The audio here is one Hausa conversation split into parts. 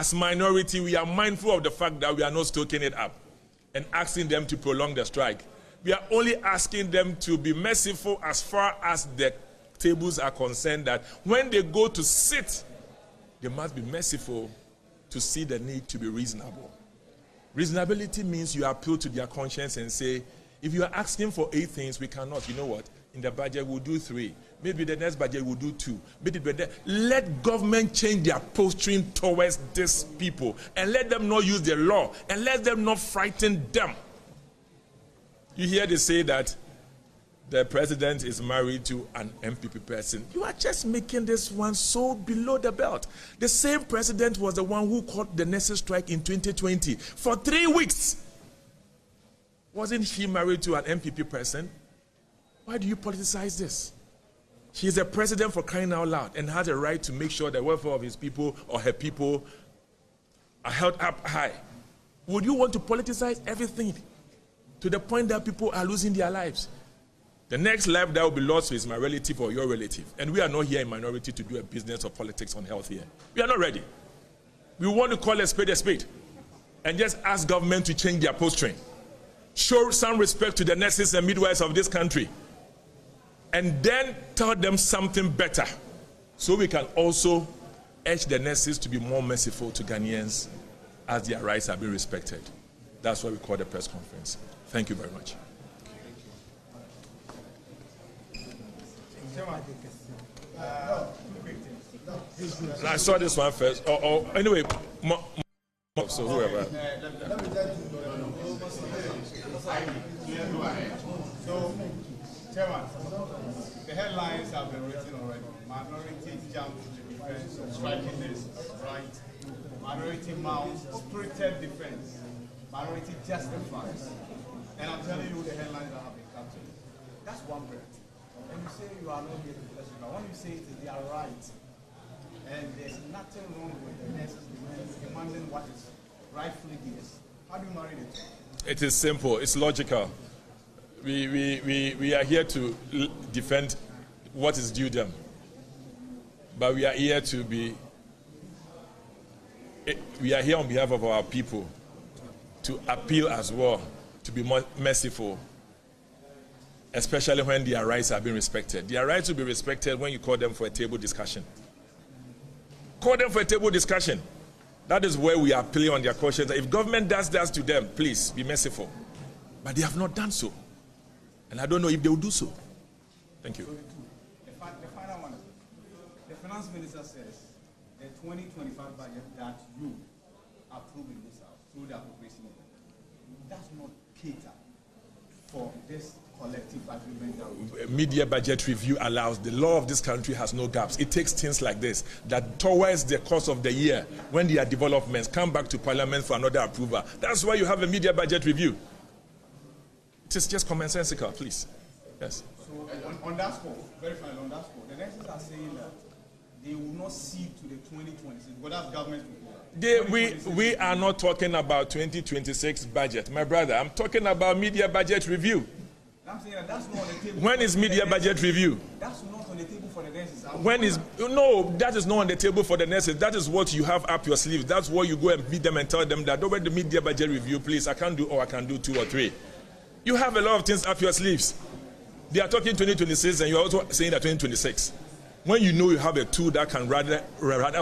As minority, we are mindful of the fact that we are not stoking it up and asking them to prolong the strike. We are only asking them to be merciful as far as the tables are concerned, that when they go to sit, they must be merciful to see the need to be reasonable. Reasonability means you appeal to their conscience and say, if you are asking for 8 things, we cannot. You know what? In the budget, we'll do 3. Maybe the next budget will do 2. Let government change their posturing towards these people and let them not use the law and let them not frighten them. You hear they say that the president is married to an MPP person. You are just making this one so below the belt. The same president was the one who caught the nurses' strike in 2020 for 3 weeks. Wasn't he married to an MPP person? Why do you politicize this? He is a president, for crying out loud, and has a right to make sure the welfare of his people or her people are held up high. Would you want to politicize everything to the point that people are losing their lives? The next life that will be lost is my relative or your relative. And we are not here in minority to do a business of politics on health here. We are not ready. We want to call a spade and just ask government to change their posturing. Show some respect to the nurses and midwives of this country. And then tell them something better, so we can also urge the nurses to be more merciful to Ghanaians as their rights are being respected. That's why we call the press conference. Thank you very much. I saw this one first. Anyway, so whoever. Chairman, the headlines have been written already. Minority jump to the defense of striking this right. Minority mounts spirited defense. Minority justifies. And I'm telling you the headlines that have been captured. That's one breath. And you say you are not here to question. But when you say it is their right, and there's nothing wrong with the nurses demanding what is rightfully theirs, how do you marry it? It is simple. It's logical. We are here to defend what is due them. But we are here to be, we are here on behalf of our people to appeal as well, to be more merciful, especially when their rights are being respected. Their rights will be respected when you call them for a table discussion. Call them for a table discussion. That is where we are appealing on their conscience. If government does that to them, please be merciful. But they have not done so. And I don't know if they will do so. Thank you. The final one. The finance minister says the 2025 budget that you approve in this house through the appropriation does not cater for this collective agreement. Media budget review allows. The law of this country has no gaps. It takes things like this, that towards the course of the year, when there are developments, come back to Parliament for another approval. That's why you have a media budget review. It is just commonsensical, please. Yes. So on that score, very finally on that score, the nurses are saying that they will not cede to the 2026, but that's government proposal. We are not talking about 2026 budget, my brother. I'm talking about media budget review. I'm saying that that's not on the table. When is media budget review? That's not on the table for the nurses. No, that is not on the table for the nurses. That is what you have up your sleeves. That's where you go and meet them and tell them that over the media budget review, please, I can't do, or I can do 2 or 3. You have a lot of things up your sleeves. They are talking 2026 and you're also saying that 2026. When you know you have a tool that can rather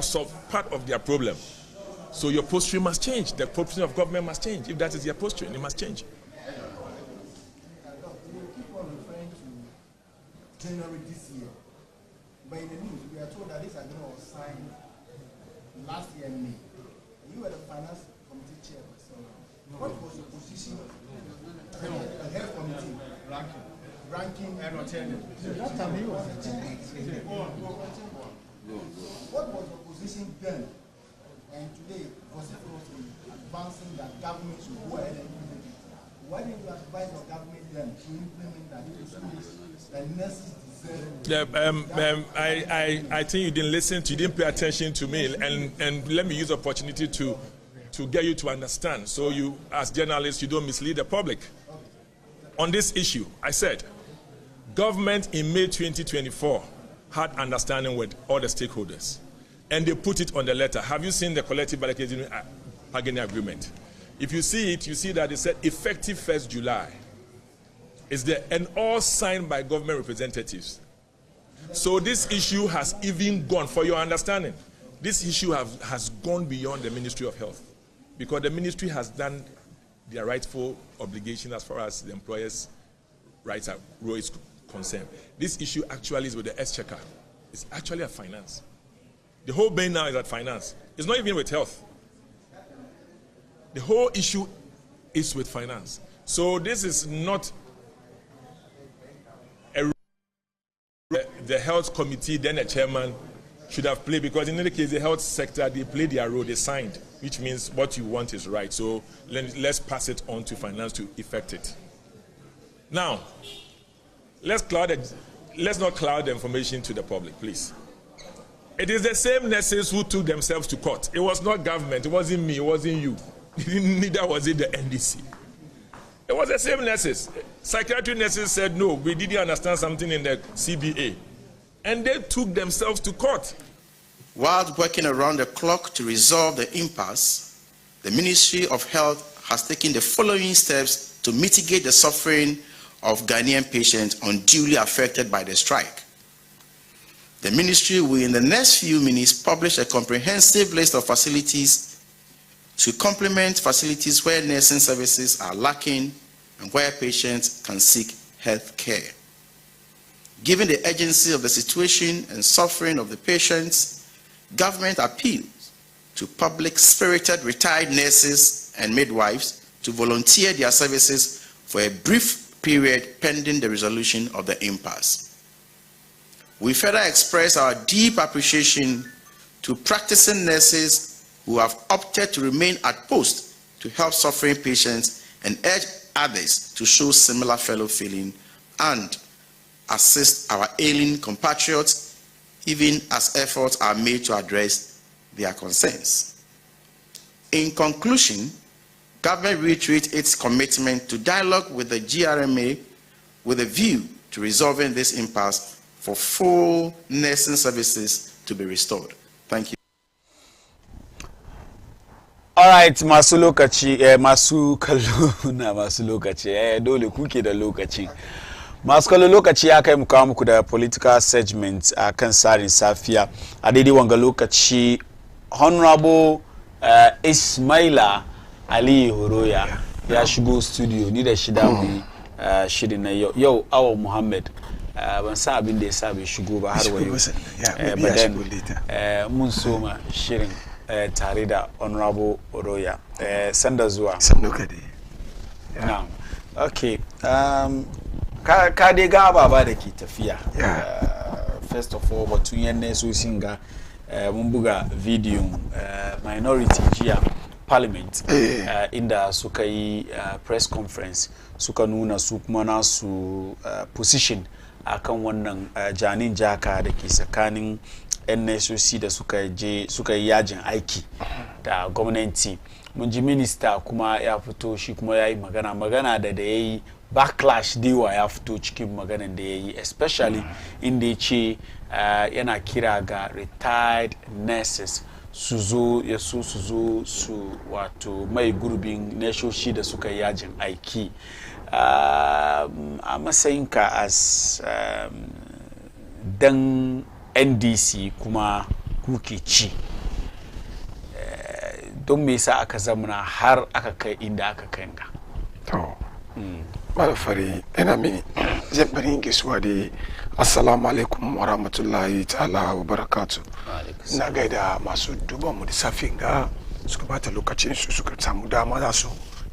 solve part of their problem. So your posturing must change. The posturing of government must change. If that is their posturing, it must change. You keep on referring to January this year. But in the news, we are told that this agreement was signed last year in May. You were the finance committee chairperson. What was your position? The head committee ranking and attending. That time he was attending. What was your position then? And today, was it advancing that government should go ahead and implement it? Why didn't you advise your government then to implement that? The nurses deserve. I think you didn't listen to, you didn't pay attention to me, and let me use the opportunity to get you to understand, so you, as journalists, you don't mislead the public. On this issue, I said, government in May 2024 had understanding with all the stakeholders. and they put it on the letter. Have you seen the collective bargaining agreement? If you see it, you see that it said effective 1st July. Is there, and all signed by government representatives. So this issue has even gone, for your understanding, this issue has gone beyond the Ministry of Health, because the ministry has done their rightful obligation as far as the employers' rights are is concerned. This issue actually is with the exchequer. It's actually at finance. The whole bane now is at finance. It's not even with health. The whole issue is with finance. So this is not the health committee, then the chairman should have played, because in any case, the health sector, they played their role, they signed, which means what you want is right. So let's pass it on to finance to effect it. Now, let's not cloud the information to the public, please. It is the same nurses who took themselves to court. It was not government, it wasn't me, it wasn't you. Neither was it the NDC. It was the same nurses. Psychiatric nurses said, no, we didn't understand something in the CBA. And they took themselves to court. While working around the clock to resolve the impasse, the Ministry of Health has taken the following steps to mitigate the suffering of Ghanaian patients unduly affected by the strike. The ministry will, in the next few minutes, publish a comprehensive list of facilities to complement facilities where nursing services are lacking and where patients can seek health care. Given the urgency of the situation and suffering of the patients, government appeals to public-spirited retired nurses and midwives to volunteer their services for a brief period pending the resolution of the impasse. We further express our deep appreciation to practicing nurses who have opted to remain at post to help suffering patients and urge others to show similar fellow feeling and assist our ailing compatriots, even as efforts are made to address their concerns. In conclusion, government reiterates its commitment to dialogue with the GRMA with a view to resolving this impasse for full nursing services to be restored. Thank you. All right, masu lokaci, masu kallo na masu lokaci, dole kuke da lokaci. Masu kallo lokaci ya kai mu kawo muku da political segment a kan Tsarin Safiya. A daidai wanga lokaci, Honorable Ismaila Ali Horoya ya shigo studio ni da shida mu shirin na yau Awa Muhammad. Ban san abin da ya sa bai shigo ba har wayo. Mun soma shirin tare da Honorable Oroya. Sanda zuwa. Sannu ka dai. Na'am. Okay. Ka dai ga baba da ke tafiya. First of all, batun yanne so singa mun buga video minority jiya parliament inda suka yi press conference suka nuna su kuma nasu position akan wannan janin jaka da ke tsakanin NSOC da suka yi yajin aiki da gwamnati. Mun ji minister kuma ya fito shi kuma yayi magana da yayi backlash dewa ya fito cikin maganan da yayi, especially inda yace yana kira ga retired nurses su zo wato mai gurbin nashoshi da suka yi yajin aiki. A matsayinka as dan NDC kuma kuke ci, don me yasa aka zamana har aka kai inda aka kai ga? To malafari ina mi zan bari gaisuwa da assalamu alaikum wa rahmatullahi ta'ala wa barakatuh. Na gaida masu duban mu da safin ga suka bata lokacin su suka samu dama za su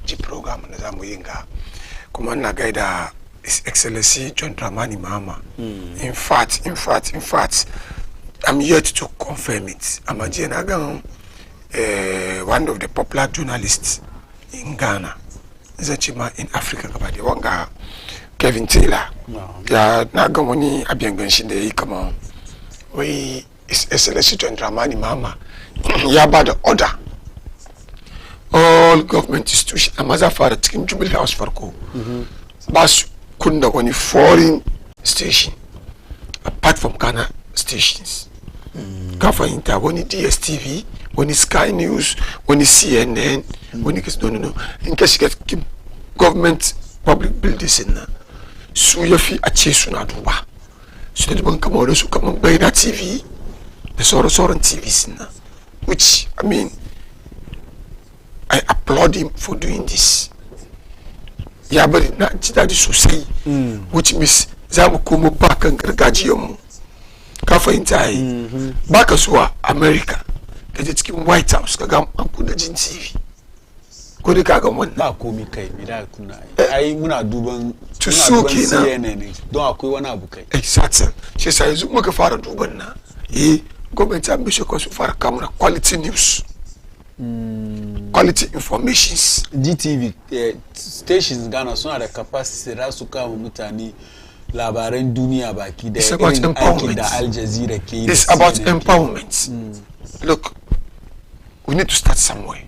ji program da zamu yin ga, kuma na gaida His Excellency John Dramani Mahama. In fact, I'm yet to confirm it. I'm a one of the popular journalists in Ghana, in Africa, wanga Kevin Taylor. Ya naga wani abiyangan shi da yi kama wai His Excellency John Dramani Mahama ya ba da order all government institutions a maza fara cikin Jubilee House farko ba su kunna wani foreign station apart from Ghana stations. Kafa inta woni DSTV, woni Sky News, woni CNN, woni no. In case you get government public buildings in na. So yafi ache suna duba. So the ban kama su kama bayna TV. The sort of TV sin na. Which I mean I applaud him for doing this. Ya bari na ji dadi sosai. Which means za mu komo bakan gargajiyar mu. Ka fahimta yi. Baka zuwa America ka je cikin White House ka ga an kunna jin TV. Ko dai ka ga wannan ba komi kai me da kuna ai muna duban CNN ne don akwai wani abu kai. Exactly. Shi sai yanzu muka fara duban na. Government ambition ko su fara kamuna quality news. Quality informations. GTV stations Ghana suna da capacity da su kawo mutane labaran duniya baki da irin aikin da Al Jazeera ke yi. It's about empowerment. Look, we need to start somewhere.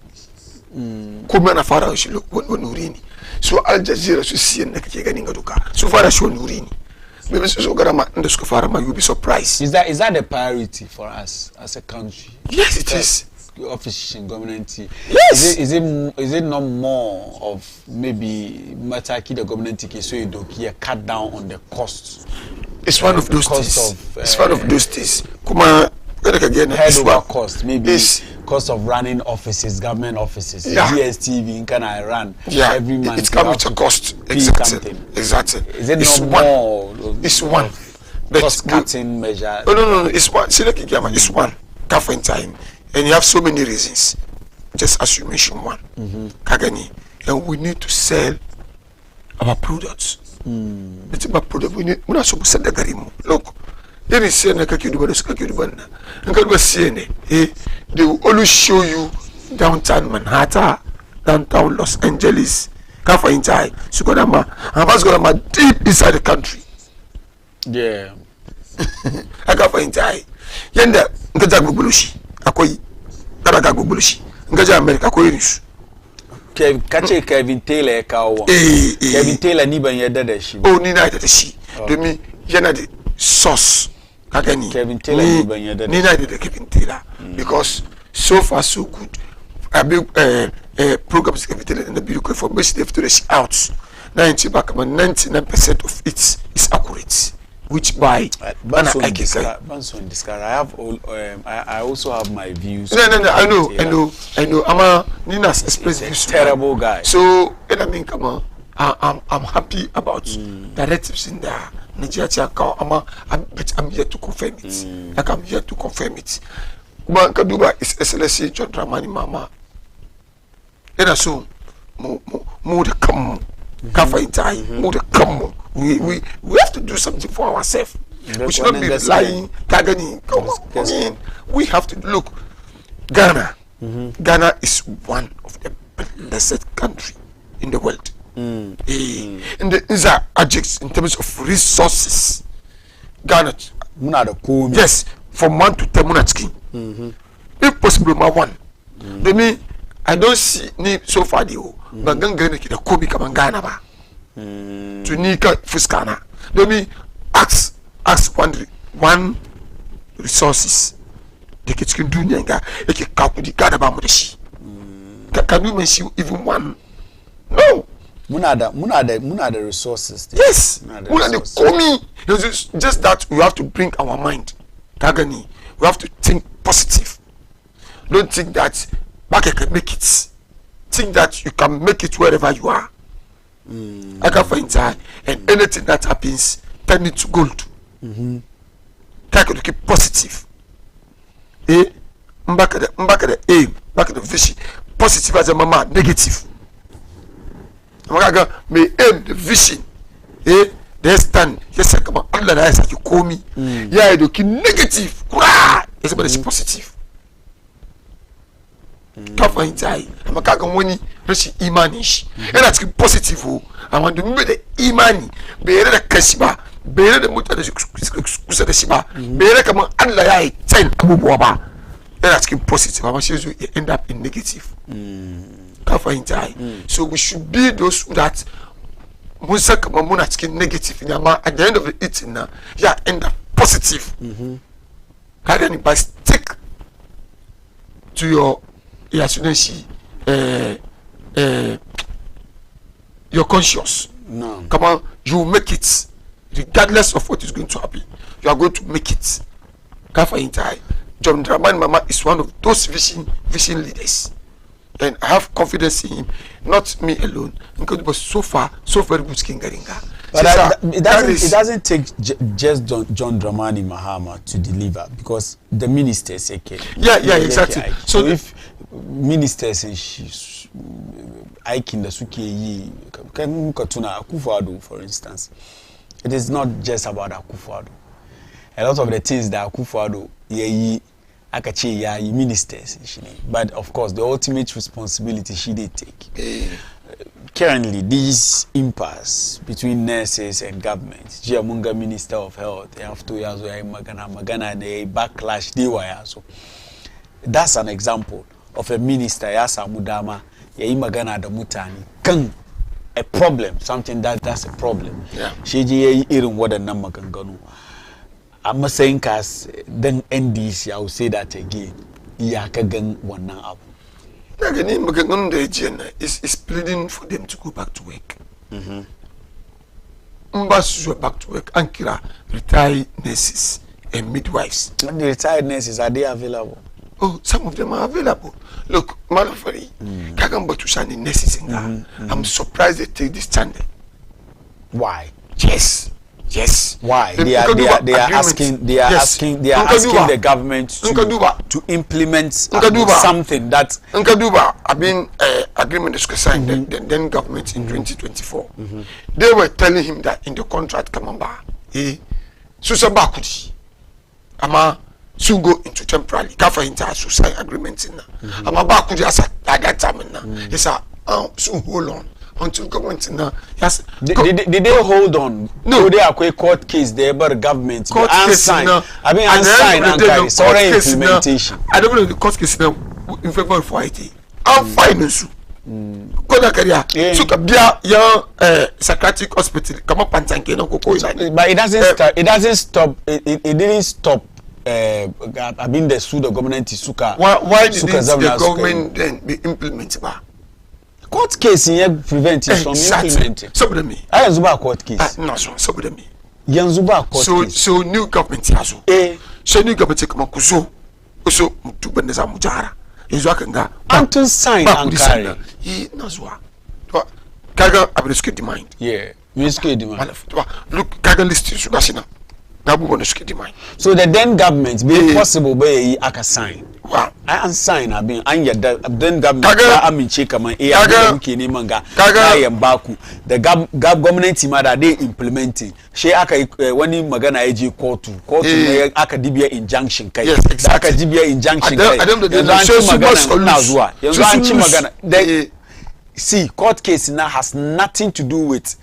Kuma na fara shi wani wuri ne. So Al Jazeera su siyan da kake ganin ga duka. Su fara shi wani wuri ne. Maybe so garama inda suka fara ma, you'll be surprised. Is that a priority for us as a country? Yes, it is. Official government. Yes. Is it not more of maybe mataki the government so you don't cut down on the costs? It's one of those things. It's one of those things. Kuma again, head over cost, maybe cost of running offices, government offices. Yeah. DSTV in Ghana I run every month. It's coming to cost. Exactly. Exactly. Is it not more? It's one. Cost cutting measure. No. It's one. See, like it's one. Tough in time. And you have so many reasons, just as you mentioned one. Kagani, and we need to sell our products. It's about product. We not supposed to sell the garimu. Look, there is saying that they will always show you downtown Manhattan, downtown Los Angeles, Kafa Intai, Sukodama, and Vasgodama deep inside the country. Yeah. Kafa Intai. Yenda, Ngajagubulushi. Akoyi daraga gubulushi ngaja America ko yirisu Kevin Taylor kawo Kevin Taylor ni ban yadda da shi ni na yadda da shi domin yana da source ka gani Kevin Taylor ni ban yadda ni na yadda da Kevin Taylor because so far so good programs Kevin Taylor and the beautiful information they've to out 99% of it is accurate. Which by I have all I also have my views. No, I know. I'm Nina's express views. Terrible guy. So I mean, come on. I'm happy about directives in there. Nigeria, I'm here to confirm it. Like I'm here to confirm it. Kuma Kaduba is SLC John Dramani Mama. And so more the come. Kafa Itai, more the come. We have to do something for ourselves. We should not be lying. Kagani, come on. We have to look. Ghana. Ghana is one of the blessed country in the world. And these are adjectives in terms of resources. Ghana. Yes, from 1 to 10 munachki. If possible, my one. They mean I don't see need so far the but Ghana the Kobe come Ghana ba. To nika fuskana. Let me ask one resources. They can do nyanga. They can calculate the Ghana ba mudeshi. Can you mention even one? No. Muna the resources. Yes. Muna the komi. Just that we have to bring our mind. Kagani. We have to think positive. Don't think that back can make it. Think that you can make it wherever you are. I can find time, and anything that happens, turn it to gold. Try to keep positive. Back at the aim, back at the vision. Positive as a mama, negative. May aim the vision. They stand. Yes, come on. Allah knows that you call me. Yeah, you keep negative. Everybody is positive. Kafa Intai. I'm a kagamoni. Rashi imani shi. And that's positive. I want to make the imani. Bere the kashiba. Bere the muta the kusa the shiba. Bere kama Allah ya ten abubuwa. And that's positive. I want you to end up in negative. Kafa Intai. So we should be those that Musa kama muna chicken negative. At the end of the eating now, yeah, end up positive. Kagani, but stick to your your conscience. No. Come on, you will make it, regardless of what is going to happen. You are going to make it. Kafa Intai, John Dramani Mama is one of those vision leaders, and I have confidence in him. Not me alone, because it was so far so very good skin Garinga. But it doesn't take just John Dramani Mahama to deliver, because the ministers yeah, exactly. So if ministers Aikin the Suki Katuna Akufo-Addo, for instance, it is not just about Akufo-Addo. A lot of the things that Akufo-Addo ministers, but of course the ultimate responsibility she did take. Currently, this impasse between nurses and government, Jiamunga Minister of Health, they have 2 years magana and a backlash so that's an example of a minister Yasa Mudama magana da mutani kan a problem, something that's a problem. She irin wadannan maganganu. I'm saying cause then NDC, I will say that again. Ya ka gan wannan abu. Is pleading for them to go back to work. Mbas back to work. Ankira, retired nurses and midwives. The retired nurses, are they available? Oh, some of them are available. Look, Malafari, Kagam Batushani nurses in I'm surprised they take this standard. Why? Yes. Why? They are asking the government to implement something that Nkaduba have been agreement is signed then government in 2024. They were telling him that in the contract Kamamba, Susabakudi Ama soon go into temporarily Kafa into sign agreement in Ama Bakudi as at that time he said soon hold on until government now. Yes. Did they hold on? No. They are court case there, but government court case now. I mean, unsigned sorry implementation. I don't know the court case now in February for IT. I'm fine so. Koda career. So kabia young psychiatric hospital come up and tank no koko. But it doesn't stop. It didn't stop. I mean, the suit the government is suka. Why did the government then be implemented? Court case in prevent it from implementing. Somebody I Zuba court case. No, somebody me. Yanzuba court case. So new government has. So new government come kuzo. So to beneza mujara. Ezo akanga. Until sign and carry. Nazwa. Kaga abriske demand. Yeah, riske demand. Look, Kaga list is national. Nabu bonuske demand. So the then government be possible by aka sign. Wow. I unsign I mean anya then government I mean cheka man mkini manga na yambaku the government mother they implementing she aka wani magana eji court na aka dibia injunction kai aka dibia injunction kai yanzu magana na zuwa yanzu anchi magana see court case now has nothing to do with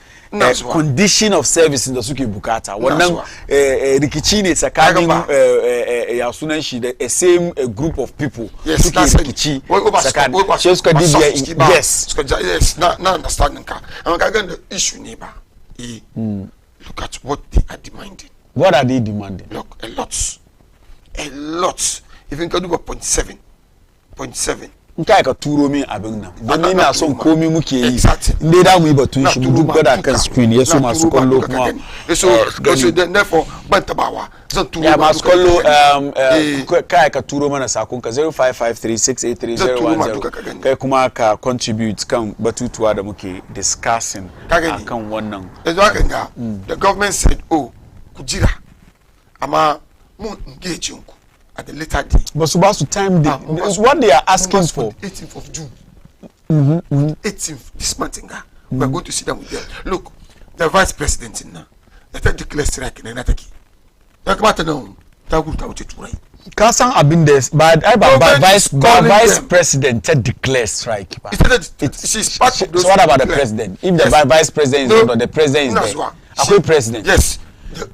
condition of service in the Suki Bukata. Wannan rikici ne tsakanin ya sunan shi the same group of people. Suke rikici tsakanin shi suka dibiya yes na understanding ka. Amma kaga the issue ne ba. Look at what they are demanding. What are they demanding? Look, a lot. Even can do 0.7. Nkai ka turo min abin nan don ni na son komi muke yi inde da mu yi batun shi mu duk da kan screen yeso masu kallo kuma so therefore ban tabawa zan turo ya masu kallo kai ka turo mana sakon ka 0553683010 kai kuma ka contribute kan batutuwa da muke discussing akan wannan yanzu haka ga the government said kujira amma mun engage ku at the later day. But supposed to time what they are asking for. 18th of June. 18th this month. We are going to sit down with them. Look, the vice president in now. Let them declare strike in Nataki. Kasan abin des, but vice president declare strike. She's part of those. So what about the president? If the vice president is not, the president is there. Are president? Yes.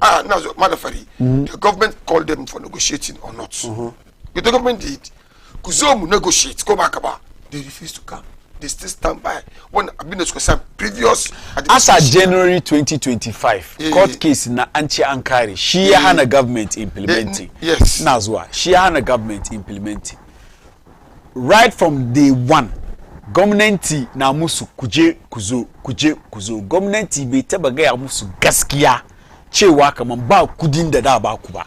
Now, the government called them for negotiating or not. The government did. Kuzomu negotiate, go back about. They refused to come. they still stand by when I've been some previous as of January 2025 court case na anchi ankari she hana government implementing yes nazwa she hana government implementing right from day one government na musu kuje kuzo government bai taba ga musu gaskiya cewa kaman ba kudin da ba ku ba.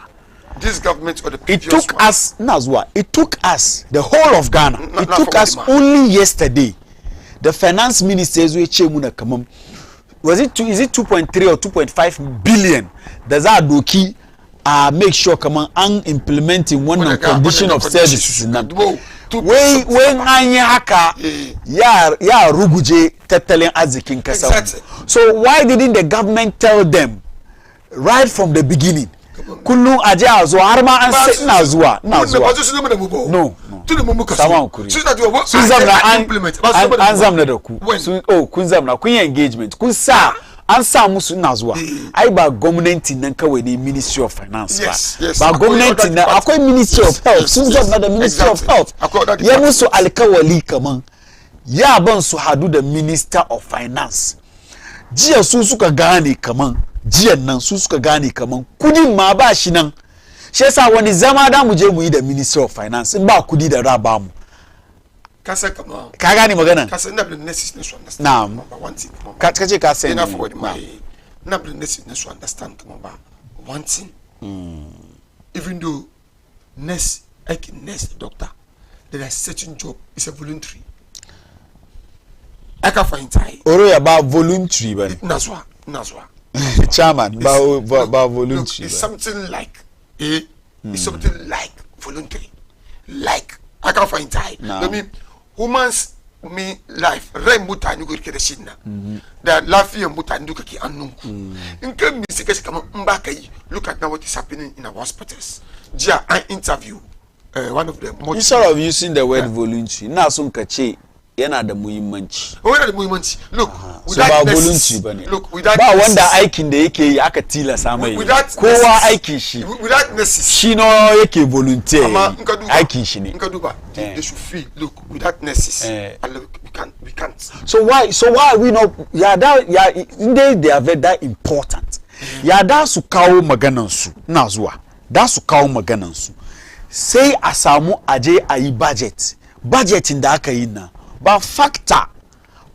This government or the previous it took one. us nazwa it took us the whole of Ghana it took us only yesterday the finance minister is muna kaman is it 2.3 or 2.5 billion da za doki make sure kaman an implementing one condition of services na when anyi haka ya ruguje tattalin arzikin kasa. So why didn't the government tell them right from the beginning kullum aje a zo har ma an sai ina zuwa no sama kuri sun zamna an zamna da ku kun zamna kun yi engagement kun sa an sa musu ina zuwa ai ba gwamnati nan kawai ne ministry of finance ba gwamnati nan akwai ministry of health sun zamna da ministry of health ya musu alkawali kaman ya ban su hadu da minister of finance jiya su suka gane kaman jiyan nan su suka gane kaman kudin ma ba shi nan shi yasa wani zama da mu je mu yi da minister of finance in ba kudi da ra ba mu kasa kama ka gane magana kasa ina bin nesis ne so understand na'am one thing ka ce ka sai ina forward my ina bin nesis ne so understand kama ba one thing even though nurse doctor there are certain job is a voluntary I can find time oro ya ba voluntary ba nazwa chairman ba voluntary it's something like it's something like voluntary like I can find time I mean woman's me life rai mutane ko kike da shi na da lafiyar mutane duka ke annunku in kan mi sike shi kamar in ba kai look at now what is happening in our hospitals jia an interview one of them instead of using the word voluntary na sun ka ce yana da muhimmanci yana da muhimmanci look without ba voluntary bane look without ba wanda aikin da yake yi aka tilasa mai kowa aikin shi without nurses shi no yake volunteer aikin shi ne in ka duba they should feel look without nurses we can't so why we not they are very that important da su kawo maganan su na zuwa da su kawo maganan su sai a samu aje ayi budgeting da aka yi na ba factor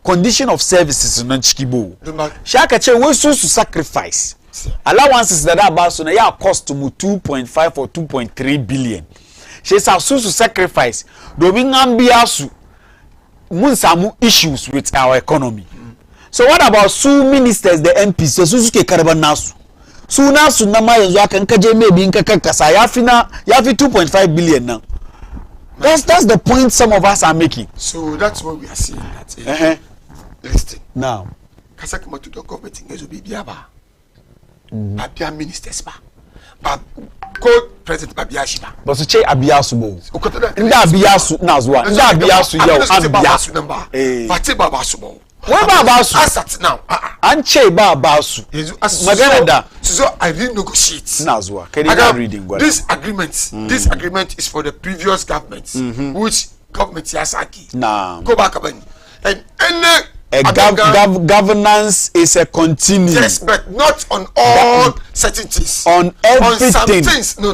condition of services nan ciki bo shaka ce wai su sacrifice allowances da ba su na ya cost mu 2.5 or 2.3 billion she sa su sacrifice domin an biya su mun samu issues with our economy so what about su ministers the MPs su suke karban nasu su nasu na ma yanzu aka kaje maybe in ka kakkasa yafi 2.5 billion nan. That's the point some of us are making. So that's what we are seeing. That listen. Now, kasa kama to the government ingezo bibia ba. Babia ministers ba. Co-president babia shiba. But so che abiasu bo. Nda abiasu nazwa. Nda abiasu yau abiasu number. Pati babasu bo. What babasu? Asat now. Anche babasu. Magana da. So I renegotiate. Nazwa. Can you reading what? This agreement is for the previous governments, which government Yasaki. Nah. Go back again. And governance is a continuum. Yes, but not on all certain things. On everything. On some things. No.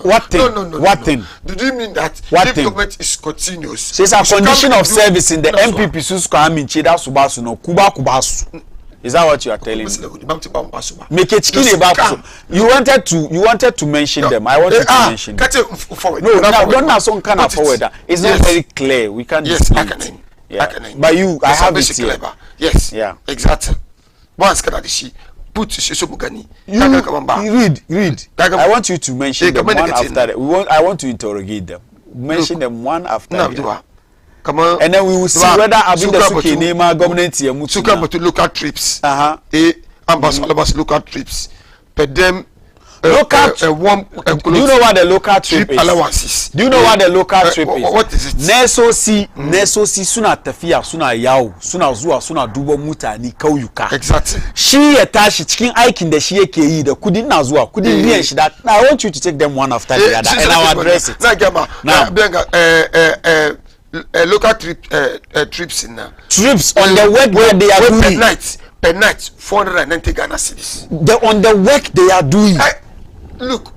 What thing? No. What thing? Do you mean that what if thing? government is continuous? So it's a condition of service in the MPP Susko Chida Subasu no Kubasu. Is that what you are telling me? Make it skinny about you wanted to mention them. I wanted to mention them. Forward. No, don't not some kind of forward. It's not very clear. We can't explain. Yeah. But you, I have it here. Clever. Yes. Yeah. Exactly. Once Kanadishi put Shishobugani. Read. I want you to mention them one after that. I want to interrogate them. Mention them one after the and then we will see whether Abinda Suki Nema government here to local trips. Ambassadors local trips. But them local do you know what the local trip is? Allowances. Do you know what the local trip is? What is it? Neso si suna tafiya suna yawo suna zuwa suna duba mutane kauyuka. Exactly. Shi ya tashi cikin aikin da shi yake yi da kudin na zuwa kudin biyan shi da I want you to take them one after the other and I will address it. Now local trips in trips on the work that they are doing per night 490 Ghana cedis. On the work they are doing. Look,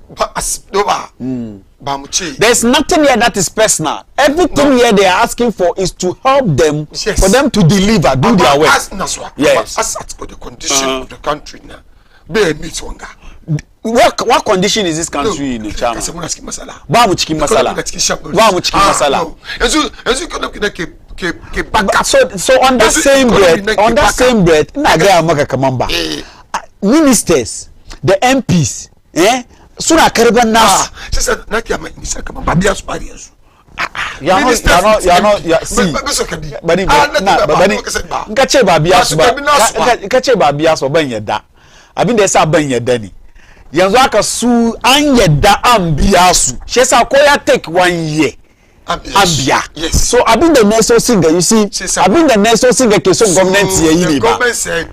there's nothing here that is personal. Everything here they are asking for is to help them, for them to deliver, do their work. Yes. As for the condition of the country now, what condition is this country in, Chairman? Bamu chicken masala. So on that same breath, ministers, the MPs, suna karban nasu. Abin da yasa ban yadda ne yanzu aka su an yadda an biya su shi yasa ko ya take 1 year an biya. So abin da neso singa, you see, abin da neso singa ke son gwamnati yayi ne ba. Government said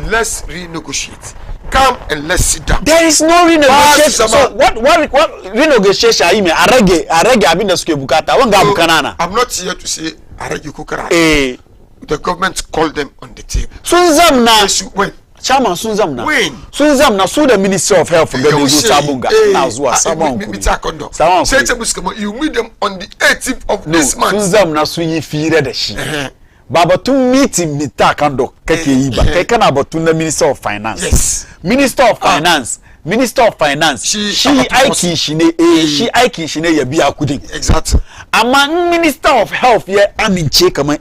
let's renegotiate, come and let's sit down. There is no renegotiation. So what renegotiation ayi me arage abin da suke bukata wanga abu kanana. I'm not here to say arage kokara. The government called them on the table. Sun zamna when Chairman sun zamna su da Ministry of Health ga da zo sabunga na zuwa sabon you meet them on the 18th of this month. Sun zamna sun yi fira da shi ba batun meeting mita kan do kake yi ba kai kana batun na Minister of Finance. Yes. Minister of Finance shi aiki shi ne shi aiki shi ne ya biya kudin. Exactly. Amma Minister of Health ya amince kaman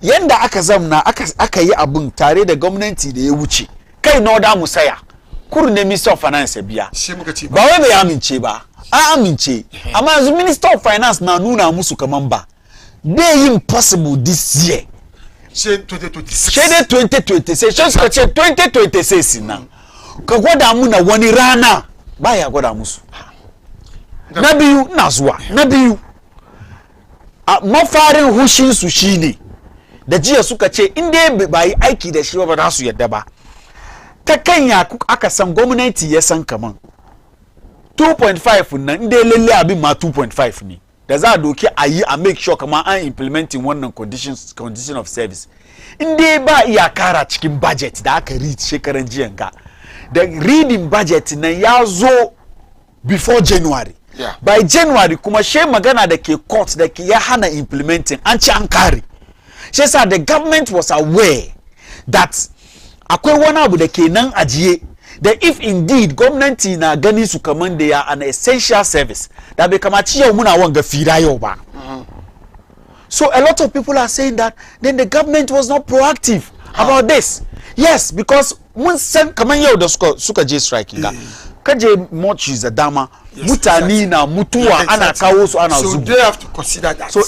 yanda aka zamna aka yi abun tare da gwamnati da ya wuce kai no da mu saya kurne Minister of Finance biya ba wai bai amince ba a amince amma yanzu Minister of Finance na nuna musu kaman ba they impossible this year shade 2026 shade 2026 shi suka ce 2026 na ka gwada mu na wani rana baya gwada musu na biyu na zuwa na biyu mafarin hushin su shine da jiya suka ce in dai ba yi aiki da shi ba za su yadda ba ta kanya aka san gwamnati ya san kaman 2.5 nan in dai lalle abin ma 2.5 ne da za a doki a yi a make sure kaman an implementing wannan condition of service in dai ba iya kara cikin budget da aka read shekaran jiyan ga da reading budget nan ya zo before January. By January kuma she magana da ke court da ke ya hana implementing an ci an kare. She said the government was aware that akwai wani abu da ke nan ajiye that if indeed government na gani su kaman they are an essential service that bai kamaci yau muna wanga fira yau ba. So a lot of people are saying that then the government was not proactive about this. Yes, because mun san kaman yau da suka je striking ga kaje mochi za dama mutani na mutuwa ana kawo su ana zubu. So they have to consider that. So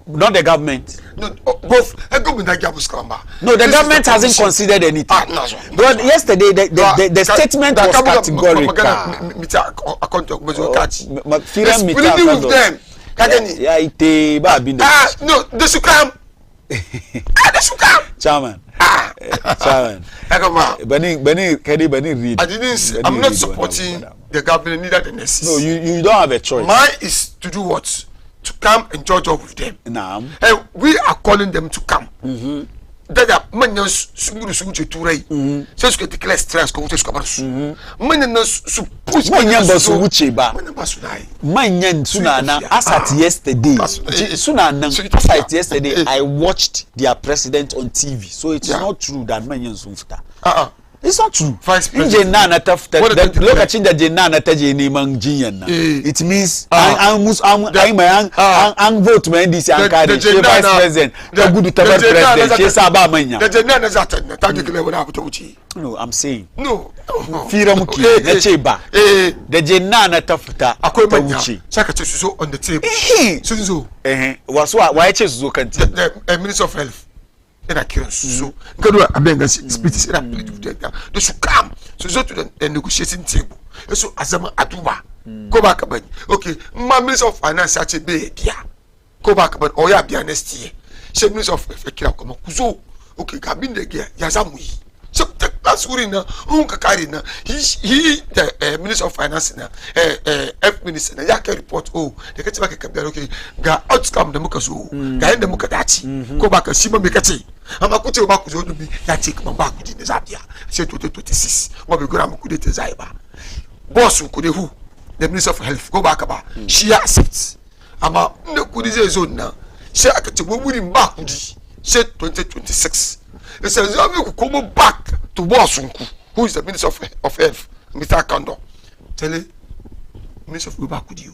not the government. No, both. No, the government hasn't considered anything. But yesterday, the statement was categorical. With them. No, they should come. They should come. Chairman. Chairman. I'm not supporting the government, neither the nurses. No, you don't have a choice. Mine is to do what? To come and judge up with them. Nah. And we are calling them to come. That are many such today. So you declare stress go to Scabarus. Many suppose Manyan Sunana as at yesterday. Sunana as at yesterday I watched their president on TV. So it is not true that Manyan Sunfta. It's not true. Vice President. Look at the Jenana Tajini Mangian. It means I'm vote when this Vice President. The good President. No, I'm saying. No. Firamuki, the Cheba. The Jenana Tafuta. Akobuchi. Sakachu on the table. So, was why Chess look at the Minister of Health. And I kill so God abenga speeches they should come so to the negotiating table so azama atuba go back about okay Minister of Finance ache be dia go back about oya bia next year say Minister of Kira come kuzo okay kabin de gia yazamu so last week na unka carry na he the Minister of Finance na F Minister na yake report the kace baka kabiyar okay ga outcome da muka so ga yanda muka dace ko baka shi ba me kace amma ku ce ba ku zo dubi ya ce kuma ba ku ne zabiya sai 2026 mo be gura mu ku de zai ba boss ku de who the Minister of Health ko baka ba shi ya accept amma ne ku zai zo na sai aka ce mu murin ba ku say 2026. It says you come back to Bosunku, who is the Minister of Health, Mr. Kando. Tell him, Minister of Health, okay,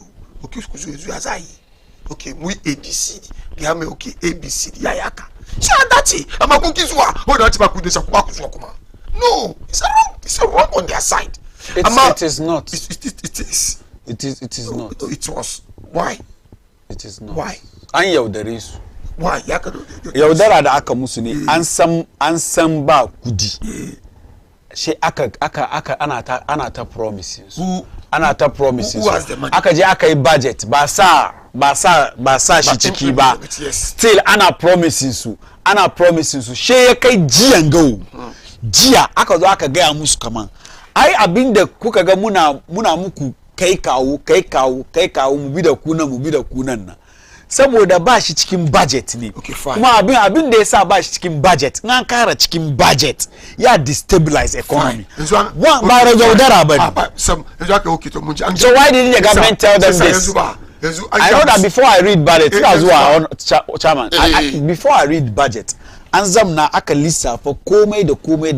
okay, we ABC, Yame, okay, ABC, Yayaka. Say that's it. I'm a cookies. Oh, that's my goodness. No, it's wrong on their side. It is not. It is. It is not. It was. Why? It is not. Why? An yaudare su. Why? Yaudara da aka musu ne an san ba kudi. She aka ana ta promises. Ana ta promises. Who has the money? Aka je aka yi budget ba sa shi ciki ba. Still ana promises su. Ana promises su. She ya kai jiyan gawo. Jiya aka zo aka gaya musu kaman. Ai abinda kuka ga muna muku kai kawo mu bi da kunan na. Saboda ba shi cikin budget ne kuma abin da yasa ba shi cikin budget in an kara cikin budget ya destabilize economy ba yaudara ba so why didn't the government tell them this? I know that before I read budget chairman before I read budget an zamna aka lissafa komai da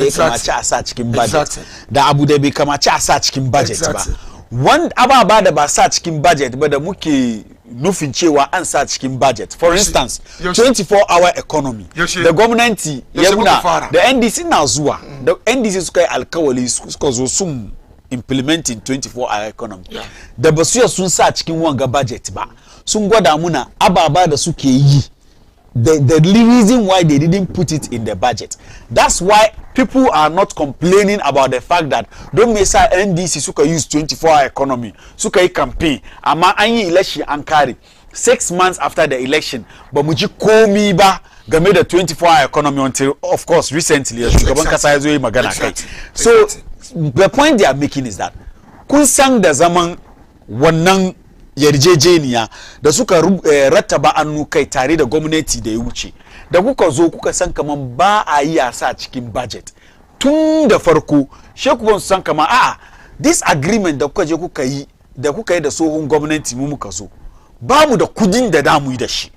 ya kamace a sa cikin budget da abu da bai kamace a sa cikin budget ba wanda ababa da ba sa cikin budget ba da muke nufin cewa an sa cikin budget for instance 24-hour economy the government yabuna the NDC na zuwa the NDC suka yi alkawali suka zo sun implementing 24-hour economy da basu sun sa cikin wanga budget ba sun gwada muna ababa da suke yi the reason why they didn't put it in the budget. That's why people are not complaining about the fact that don't make NDC suka use 24-hour economy, suka yi campaign, ama anyi election an kare 6 months after the election, but muji komi ba game da 24-hour economy until of course recently shugaban kasa yazo yi magana kai. So the point they are making is that kun san da zaman wannan yarjejeniya da suka rattaba annu kai tare da gwamnati da ya wuce da kuka zo kuka san kaman ba a yi a sa cikin budget tun da farko sheku ban san kaman this agreement da kuka je kuka yi da tsohon gwamnati mu muka zo ba mu da kudin da damu yi da shi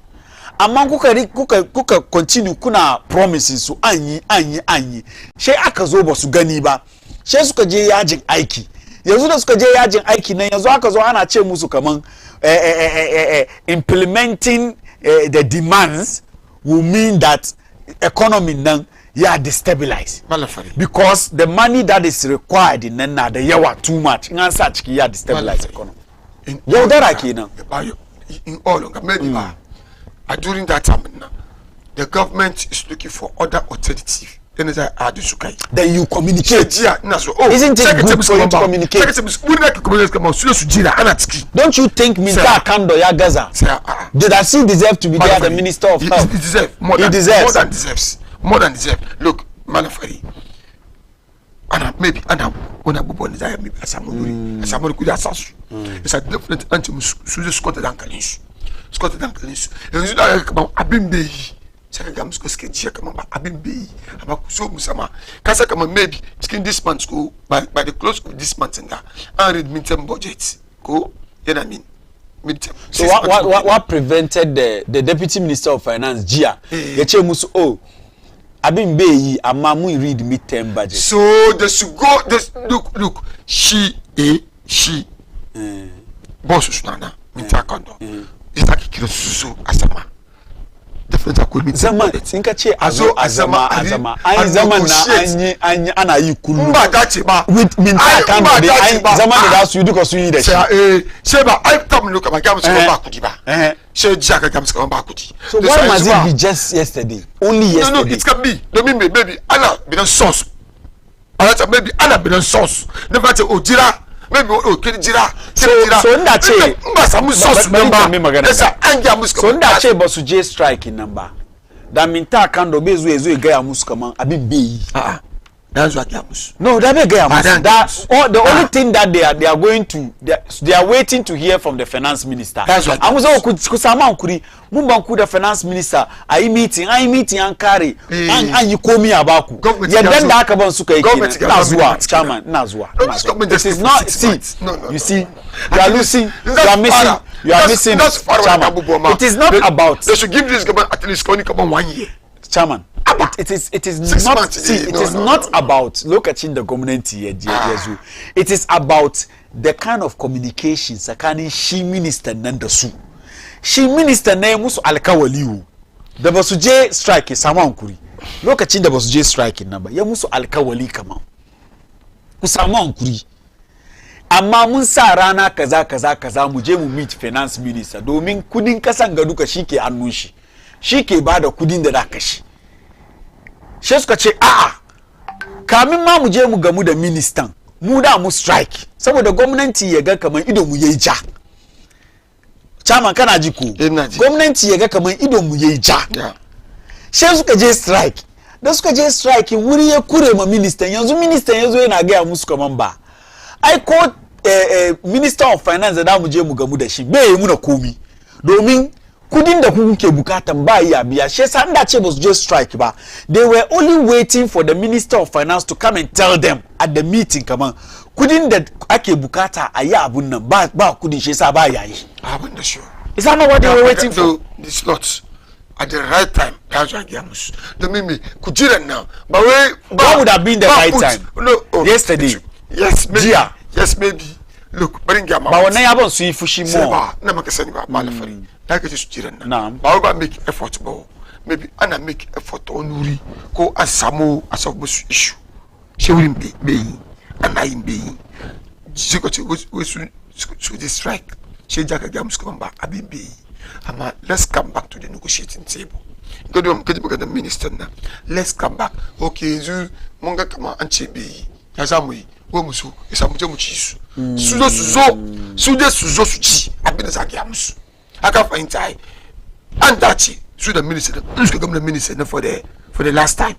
amma kuka continue kuna promises su an yi sai aka zo ba su gani ba sai suka je yajin aiki yanzu da suka je yajin aiki nan yanzu aka zo ana ce musu kaman implementing the demands will mean that economy nan ya destabilize because the money that is required in nan na da yawa too much in an sa ciki ya destabilize economy yaudara kenan in all maybe during that time the government is looking for other alternatives. Then you communicate. Isn't it good for you to communicate? Don't you think Mr. Kando ya Gaza? Did I see deserve to be there, the Minister of Health? He deserves more than deserves. More than deserves. Look, Malafari. Maybe when I born desire maybe as someone could assess. It's a different anti Scotland and Kalish. Scotland and Kalish. And you know, I've been there. Sakagam sko sketch kama abimbi abakuso musama kasa kama maybe skin this month go by the close of this month and read midterm budget go you know what I mean midterm. So what prevented the Deputy Minister of Finance Gia yache musu abimbe yi ama mu read midterm budget. So they should go look she boss sunana mitakondo itaki kilo susu asama different agreement zaman tinka ce azama an zaman na an ana yi kullum ba dace ba with minta kan da an zaman da su yi duka sun yi da shi sai ba ai kam look ba ga musu ba kudi ba sai ji aka ga musu ba kudi so why must it be just yesterday only yesterday? No it can be no maybe ana be the source maybe ana be the source never say ojira maybe kiri jira so nda ce ba samu source number esa anja musu so nda ce ba su je strike number da minta kan do bezu ezo ga ya musu kaman abin beyi That's what happens. No, that be the only thing that they are going to they are waiting to hear from the finance minister. That's what I'm so kusama nkuri mumbanku the finance minister I meeting and carry and you call me abaku. Yeah, then that aka ban suka yake na chairman na zuwa. It is not see. You see you are losing you are missing chairman. It is not about they should give this government at least 1 year. Chairman, it is not months, see it is not about look at in the community here. It is about the kind of communication sakani she minister nanda su. She minister na musu alkawaliu. The Bosuje strike is Samankuri. Look at in the Bosuje strike number. Ya musu alkawali kama. Kusamankuri. Amma mun sa rana kaza mu je mu meet finance minister domin kudin kasan ga duka shike hannun shi. Shike bada kudin da da kashi. She suka ce a'a kamin ma mu je mu gamu da ministan mu da mu strike saboda gwamnati ya ga kaman ido mu yayi ja. Chairman kana ji ko gwamnati ya ga kaman ido mu yayi ja. She suka je strike da suka je strike wuri ya kure ma ministan yanzu ministan yazo yana ga musu kaman ba ai ko minister of finance da mu je mu gamu da shi bai yi muna komi domin kudin da kuke bukatan ba ya biya she sa nda ce was just strike ba they were only waiting for the minister of finance to come and tell them at the meeting kaman kudin da ake bukata a yi abun nan ba kudin she sa ba yayi abun da shi is that not what they were waiting for this not at the right time that's why gamus the mimi kujiran now but what would have been the right time yesterday yes maybe look bring your mouth ba wannan yabon su yi fushi mo ba na maka sani ba malafari da kace su jiran nan ba make effort ba maybe ana make effort on wuri ko a samu a sabu su issue she wurin be ana yin be shi ko su the strike she jaka ga musu kuma ba abin be amma let's come back to the negotiating table kaji baka da minister na let's come back okay yanzu mun ga kama an ce be ya zamu yi ko musu ya samu je mu ci su su zo su ci abin da zaka ya musu aka fahimta ai an dace su da minister da su ga gwamnatin minister for the last time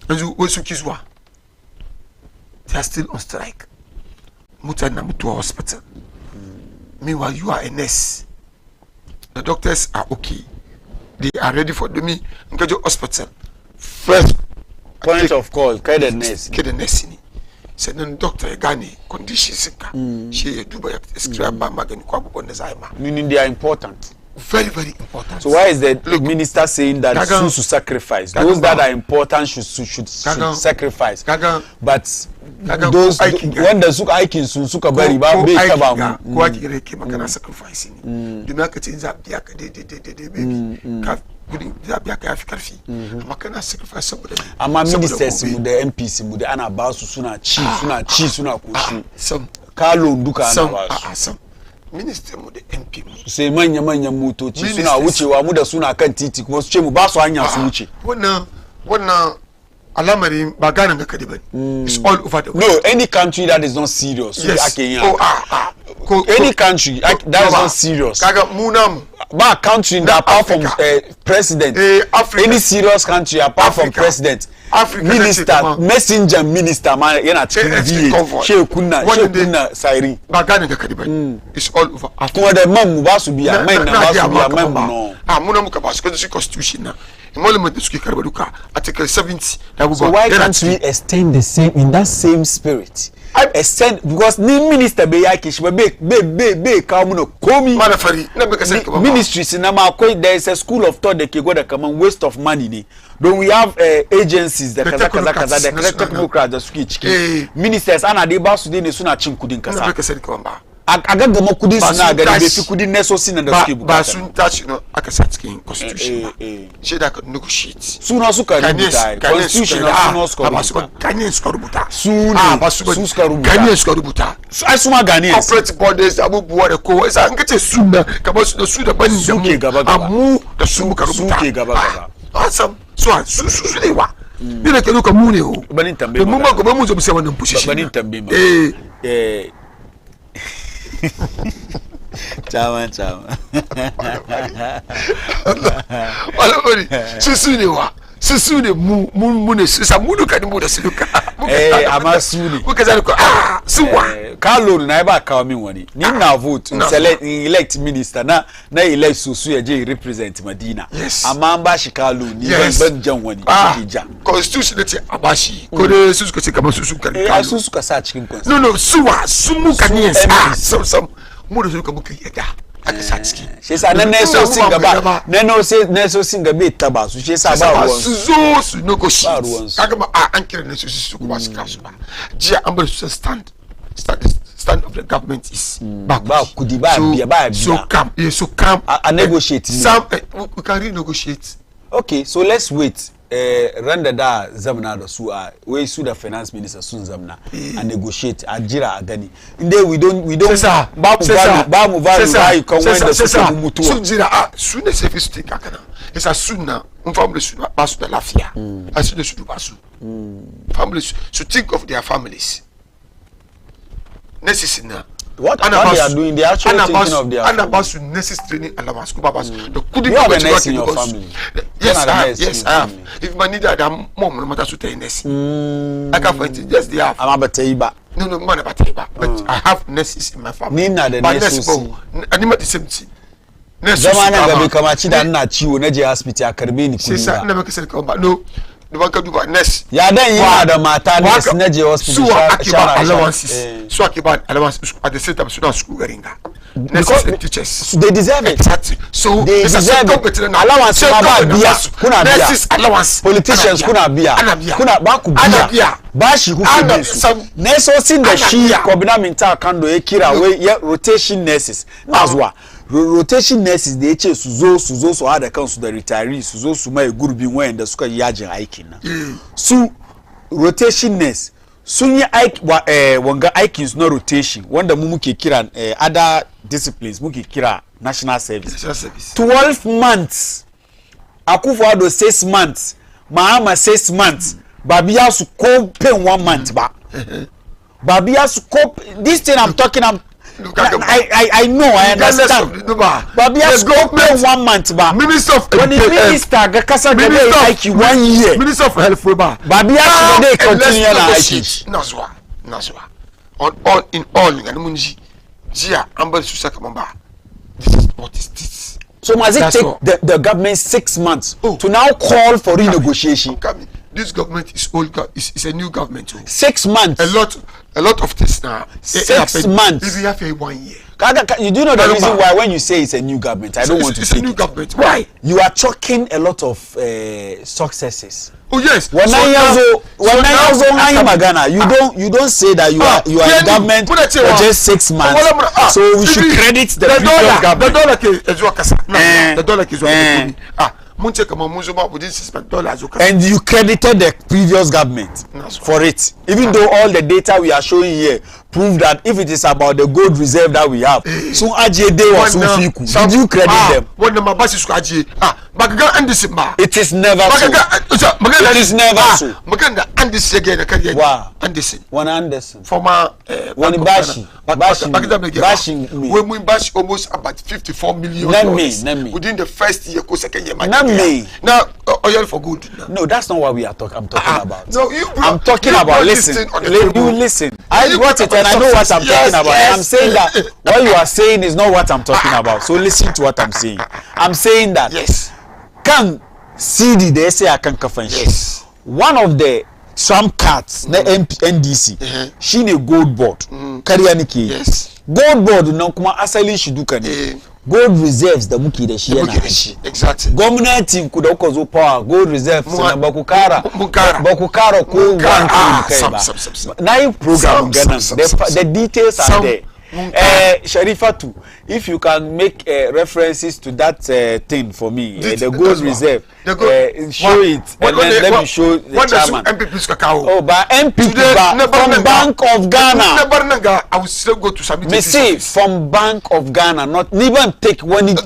yanzu wasu kizwa they are still on strike mutane na mutuwa hospital meanwhile you are a nurse the doctors are okay they are ready for me in kajo hospital first point of call kai da nurse ni sannan doctor ya gane conditions ka shi ya duba ya prescribe ba magani ko abubuwan da zai ma meaning they are important very very important so why is the minister saying that should sacrifice those that are important should sacrifice but those when the suka aikin su suka bari ba bai taba mu ko ake rake magana sacrifice ne duna ka ce za biya ka dai ka kudi za biya ka yafi karfi amma kana sacrifice saboda amma ministers mu da MPs mu da ana ba su suna ci suna koshi kalo duka ana ba su minister mu da MP mu sai manyan motoci suna wucewa mu da suna kan titi kuma su ce mu ba su hanya su wuce wannan alamari ba ganin ga kadi bane it's all over the world. No, any country that is not serious yes. Any country that is not serious kaga mu namu ba country that apart from president any serious country apart from president minister messenger minister ma yana cikin she kunna sairi ba ganin ga kadi bane it's all over Africa kuma da man mu ba su biya mai na ba su biya mai mu no mu namu ka ba su kaje constitution na emolument suke karba duka article 70 so why can't we extend the same in that same spirit extend because ni minister be yake shi be kawo mu komi manafari na be kasance ba ministries na ma akwai there is a school of thought da ke gwada kaman waste of money ne don we have agencies da kaza da technocrats da suke ciki ministers ana dai ba su dai ne suna cin kudin kasa na be kasance ba a gaggama kudin su na gari bai fi kudin nesosi nan da suke bukata ba sun tashi no aka sa cikin constitution shi da ka negotiate suna suka rubuta constitution suna suka rubuta Ghanaian suka rubuta su suka rubuta Ghanaian suka rubuta ai su ma Ghanaian corporate bodies abubuwa da kowa sai an kace suna kamar su da su da bani da mu amu da su muka rubuta suke gaba asam su ne wa ina ke duka mu ne ho banin tambaye mu ma gobe mu zo mu sai wannan position banin tambaye Chama. Wala bari su ne wa su ne mu ne su sa mu duka mu da su duka amasuni ukazali ko suwa Carlo na eba ka mi woni ni na vote select elect minister na elect susu ye je represent Madina amamba shikalu ni ban jan woni ja constitution te abashi ko de susu ko se kama susu kan susu ka sa cikin constitution no suwa sumu kan yes some mu da susu ka muka yada aka sa ciki shi sa nan ne so singa ba ne so singa be taba su shi sa ba ruwan su zo su negotiate kaga ma an kira ne su kuma su kasu ba jiya an bar su stand of the government is back kudi ba biya so come a negotiate some we can renegotiate. Okay, so let's wait randa da zamna da su a wai su da finance minister sun zamna a negotiate a jira a gani inde we don't ba mu value bai kan wanda su mutuwa sun jira su ne sai su take kana esa sunna family su ba su da lafiya asu da su ba su families to think of their families necessary. What they are doing, they are actually thinking of their family. And about to necessary allowance. You have a nurse in your family. Yes, I have. If my need mom, no matter to tell nurse. I can find it. Yes, they have. I'm about Taiba. No, man about Taiba. But I have nurses in my family. Nina the nurses. I need the same thing. Zamana ga bai kamaci da ina ciwo na je hospital a karbe ni kudi ba. Sai na maka sai ka ba. No. Dubanka duba nurse ya dan yi da mata nurse na je hospital shara allowances su ake ba allowances at the same time suna su garin ga nurses and teachers they deserve it exactly so they deserve it allowance ma ba biya kuna biya nurses allowance politicians kuna biya kuna ba ku biya ba shi ku biya nurses da shi kobina minta kando ya kira wai rotation nurses na zuwa rotation nurses da yace su zo su hada kansu da retirees su zo su mai gurbin wayanda suka yi yajin aikin nan su rotation nurse sun yi aiki wanga aikin su na rotation wanda mu muke kira other disciplines muke kira national service 12 months Akufo-Addo 6 months Mahama 6 months Babia su ko pen 1 month ba Babia su ko this thing I'm talking I know, I understand. But yes, government 1 month ba. Minister of when the minister ga kasa ga dey aiki 1 year. Minister of health ba. Babi ya su dey continue na aiki. Naswa. In all ngani munji. Jia ambal su saka mamba. This is what is this. So must it take the government 6 months to now call for renegotiation? This government is old. Is a new government. 6 months. A lot of things now. 6 months. If you have a 1 year. You do know the reason why when you say it's a new government, I don't want to say it's a new government. Why? You are chalking a lot of successes. Oh yes. When Magana, you don't say that you are in government for just 6 months. So we should credit the previous government. The dollar is and you credited the previous government for it, even though all the data we are showing here prove that if it is about the gold reserve that we have, so Ajede was Ufiku. Did you credit them? It is never so. It is never so. Wow. Anderson. Former Bashi almost about 54 million within the first year, second year. Now oil for good. No, that's not what we are talking. I'm talking about. No, I'm talking about. Listen. You listen. I got it, and I know what I'm talking about. And I'm saying that what you are saying is not what I'm talking about. So listen to what I'm saying. I'm saying that can CD they say I can kafan. Yes. One of the Trump cards, the NDC, she a gold board. Karianiki. Yes. Gold board no kuma asali shidukani. Gold reserves da muke da shi yana shi. Exactly. Gwamnatin ku da kuka zo power gold reserves na ba ku kara ko one kai ba. Na yi program ganan the details are there. Sharifatu, if you can make references to that thing for me, the gold reserve, show it, and then let me show the chairman. Oh, but MP from Bank of Ghana. I will still go to submit. Me say from Bank of Ghana, not even take one.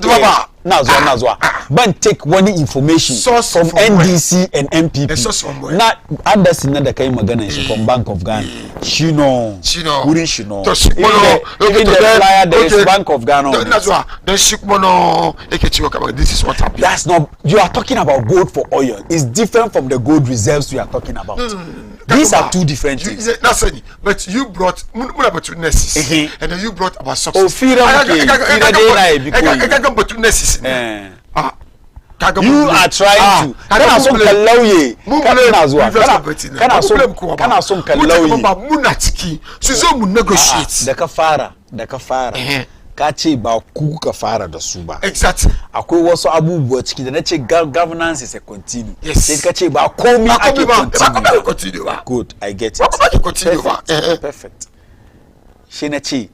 Nazwa. But take one information Source from from NDC and MPP. source from where? Not others in the Kai Magana from Bank of Ghana. She know. Wouldn't she know? Even the flyer there is Bank of Ghana. Nazwa, then Shikmono Ekechiwaka. This is what happened. That's not. You are talking about gold for oil. It's different from the gold reserves we are talking about. These are two different things. That's it. But you brought about two nurses, and then you brought about substance. Oh, fear you are trying to. Kana son kalauye. Kana zuwa. Kana son kalauye. Suzo mu negotiate. Da ka fara. Ka ce ba ku ka fara da su ba. Exactly. Akwai wasu abubuwa ciki da nace governance is a continue. Yes. Sai ka ce ba komai ake continue. Good, I get it. Perfect. Shi nace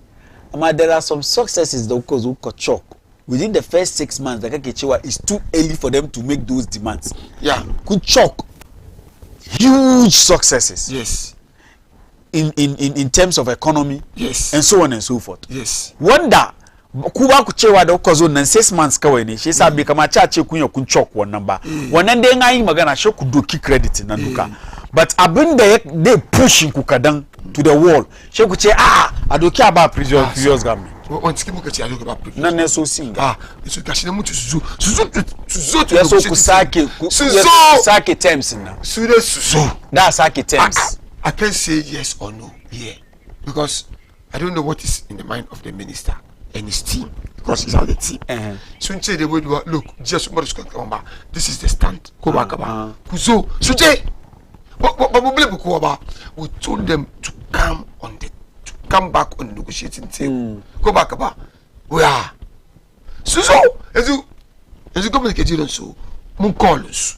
amma there are some successes that uko chalk within the first 6 months da kake cewa it's too early for them to make those demands. Yeah. Could chalk huge successes. Yes. In terms of economy. Yes. And so on and so forth. Yes. Wanda ku ba ku cewa da kuka zo nan 6 months kawai ne shi yasa bai kamata a ce kun chalk wannan ba. Wannan dai an yi magana shi ku doki credit nan duka. But abin da they pushing ku kadan to the wall shi ku ce a doki aba previous government. On tiki muka ce a doki aba previous. Nan ne so singa. Su gashi ne mutu su ya so ku sake terms nan. Su da su. Da sake terms. I can't say yes or no here because I don't know what is in the mind of the minister and his team because he's on the team. So they would look just this is the stand. Go back about. Kuzo Suje. We told them to come back on the negotiating table. Go back about. We are. Suzo as you communicate so mun calls.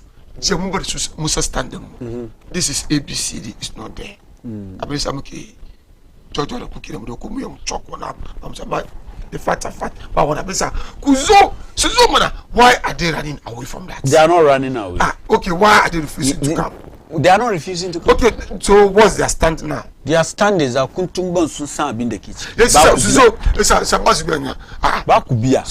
Musa standing. This is ABCD. It's not there. I believe I'm okay. George or cookie them do come chalk one up. I'm saying the fat. But what I say, Kuzo, Suzomana, why are they running away from that? They are not running away. Okay, why are they refusing to come? They are not refusing to come. Okay, so what's their stand now? Their stand is Kuntumban Susan in the kitchen. Yes, Suzo, Bakubia.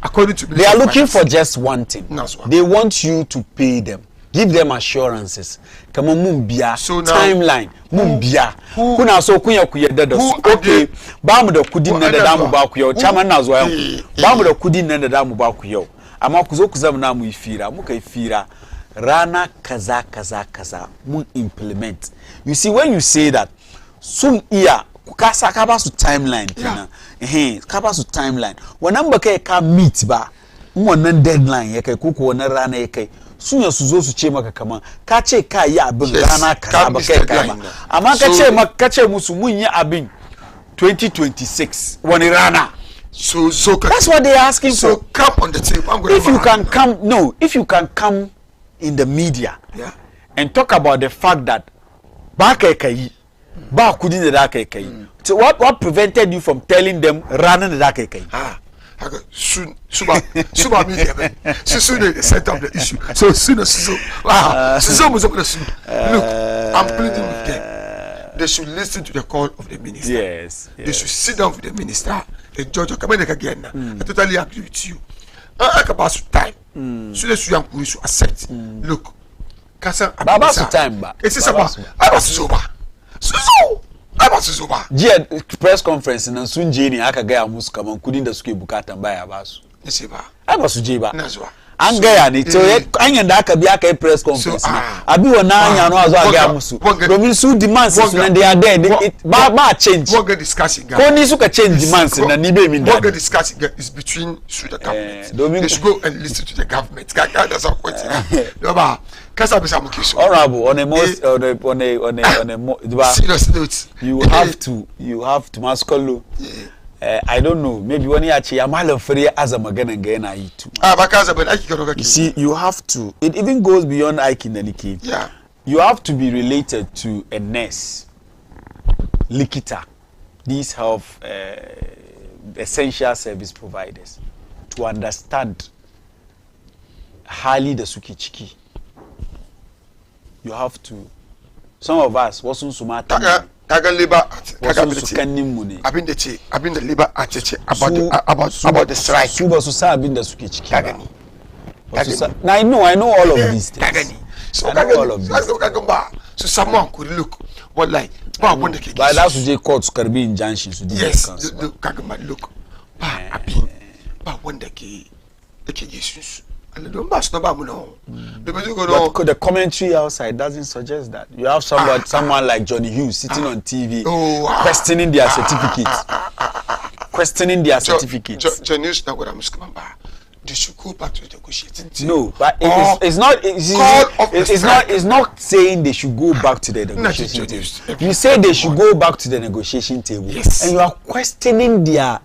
According to they are looking for just one thing. They want you to pay them. Give them assurances. Come on, mumbia. So now, timeline. Mumbia. Kuna so kuya dedos. Okay. Bamu da kudi na da damu ba kuyo. Chama na zo yanku. Bamu da kudi na da damu ba kuyo. Amma kuzo kuzam na mu ifira. Muka ifira. Rana kaza. Mu implement. You see when you say that, soon iya kasa kaba su timeline kina. Kaba su timeline. Wannan baka ka meet ba. Wannan deadline ya kai ko wannan rana ya kai. Sunya su zo su ce maka kaman ka ce ka yi abin rana kaza ba kai ba amma ka ce musu mun yi abin 2026 wani rana so that's what they are asking so for. Come on the table. If you can come in the media and talk about the fact that ba kai kai ba kudin da kai kai so what prevented you from telling them ranar da kai kai soon media soon the center of the issue so soon look I'm pleading with them they should listen to the call of the minister. Yes. They should sit down with the minister the judge again. I totally agree with you. About time so they should accept look kasa baba su time ba it's about Suzo jiya press conference na sun je ne aka gaya musu kaman kudin da suke bukatan baya ba su ba su je ba an gaya ne to hanyar da aka bi aka yi press conference abi wannan hanya no azo a gaya musu domin su demands su nan they are there ba change ko ni suka change demands na ni be min da what get discussing is between the government they should go and listen to the government that's how question honorable on a more serious note you have to maskolo I don't know maybe wani ya ce ya malam fare azama ganan ga yana yi tu baka ban aiki karo kake you see you have to it even goes beyond aikin da nake you have to be related to a nurse likita these health essential service providers to understand hali da suke ciki. You have to. Some of us wasn't sumata. kaga labor kaga wasu su kannin mu ne abin da labor a ce about the strike su ba su sa abin da suke ciki kaga ni I know all of these things kaga ni so I know all of these kaga ba su samu hankuri look wallahi ba abin da ke ba za su je court su karbi injunction su dinga yes kaga ma look ba abin ba wanda ke Jesus. And don't bash no no. But the commentary outside doesn't suggest that. You have someone like Johnny Hughes sitting on TV questioning their certificates. Questioning their certificates. Johnny Hughes now what I'm saying. They should go back to the negotiating team. No, but it's not saying they should go back to the negotiation table. You say they should go back to the negotiation table. Yes. And you are questioning their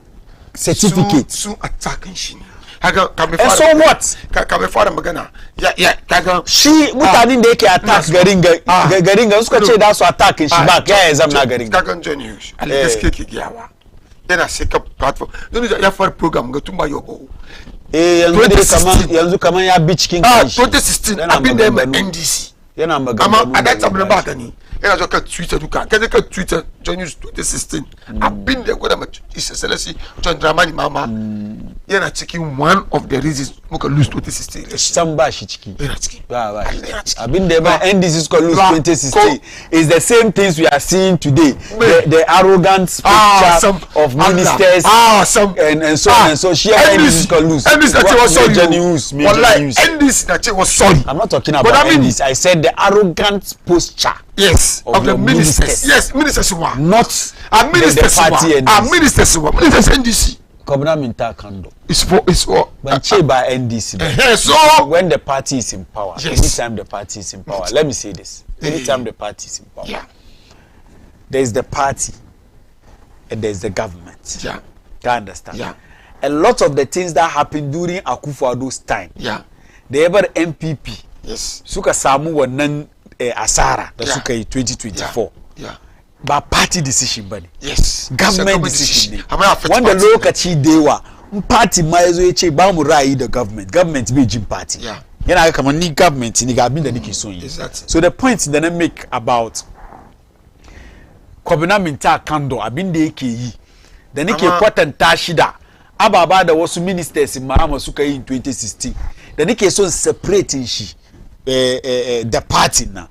certificates. So attacking she. And so what? Kame fara magana. Ya kaga shi mutanen da yake attack garinga suka ce da su attack shi back ya exam na garinga. Kaga Johnny Hughes. Gaske ke giyawa. Yana saka platform. Don ya fara program ga tumba yobo. Yanzu kaman ya bi cikin kanshi. 2016 abin da ya NDC. Yana magana. Amma a that time ba gani. Yana zo ka Twitter duka. Kaje ka Twitter Johnny Hughes 2016. Abin da gwada mace Isa Selasi John Dramani Mama. Yana cikin one of the reasons muka lose 2016. San ba shi ciki. Yana ciki. Ba. Abin da ba NDC suka lose 2016 is the same things we are seeing today. The arrogant picture of ministers and so on and so. She NDC suka lose. NDC was sorry. Wallahi NDC was sorry. I'm not talking about NDC. I said the arrogant posture. Yes, of the ministers. Yes, ministers were not ministers the party NDC. Ministers were NDC. Governor Minta Kando. It's for when by NDC. So when the party is in power, yes. Anytime the party is in power, let me say this. Anytime the party is in power, there is the party and there is the government. Yeah. You understand? Yeah. A lot of the things that happened during Akufo-Addo's time. Yeah. The ever MPP. Yes. Suka samu wannan asara da suka yi 2024. Yeah. Ba party decision bane. Yes. Government decision ne. Wanda lokaci dewa party ma yazo yace ba mu ra'ayi da government bai jin party. Yeah. Yana ga kamar ni government ni ga abin da nake so yi. Exactly. So the point that I make about Kwabena Minta Kando abin da yake yi da nake kwatanta shi da ababa da wasu ministers Mahama suka yi in 2016 da nake son separating shi the party now.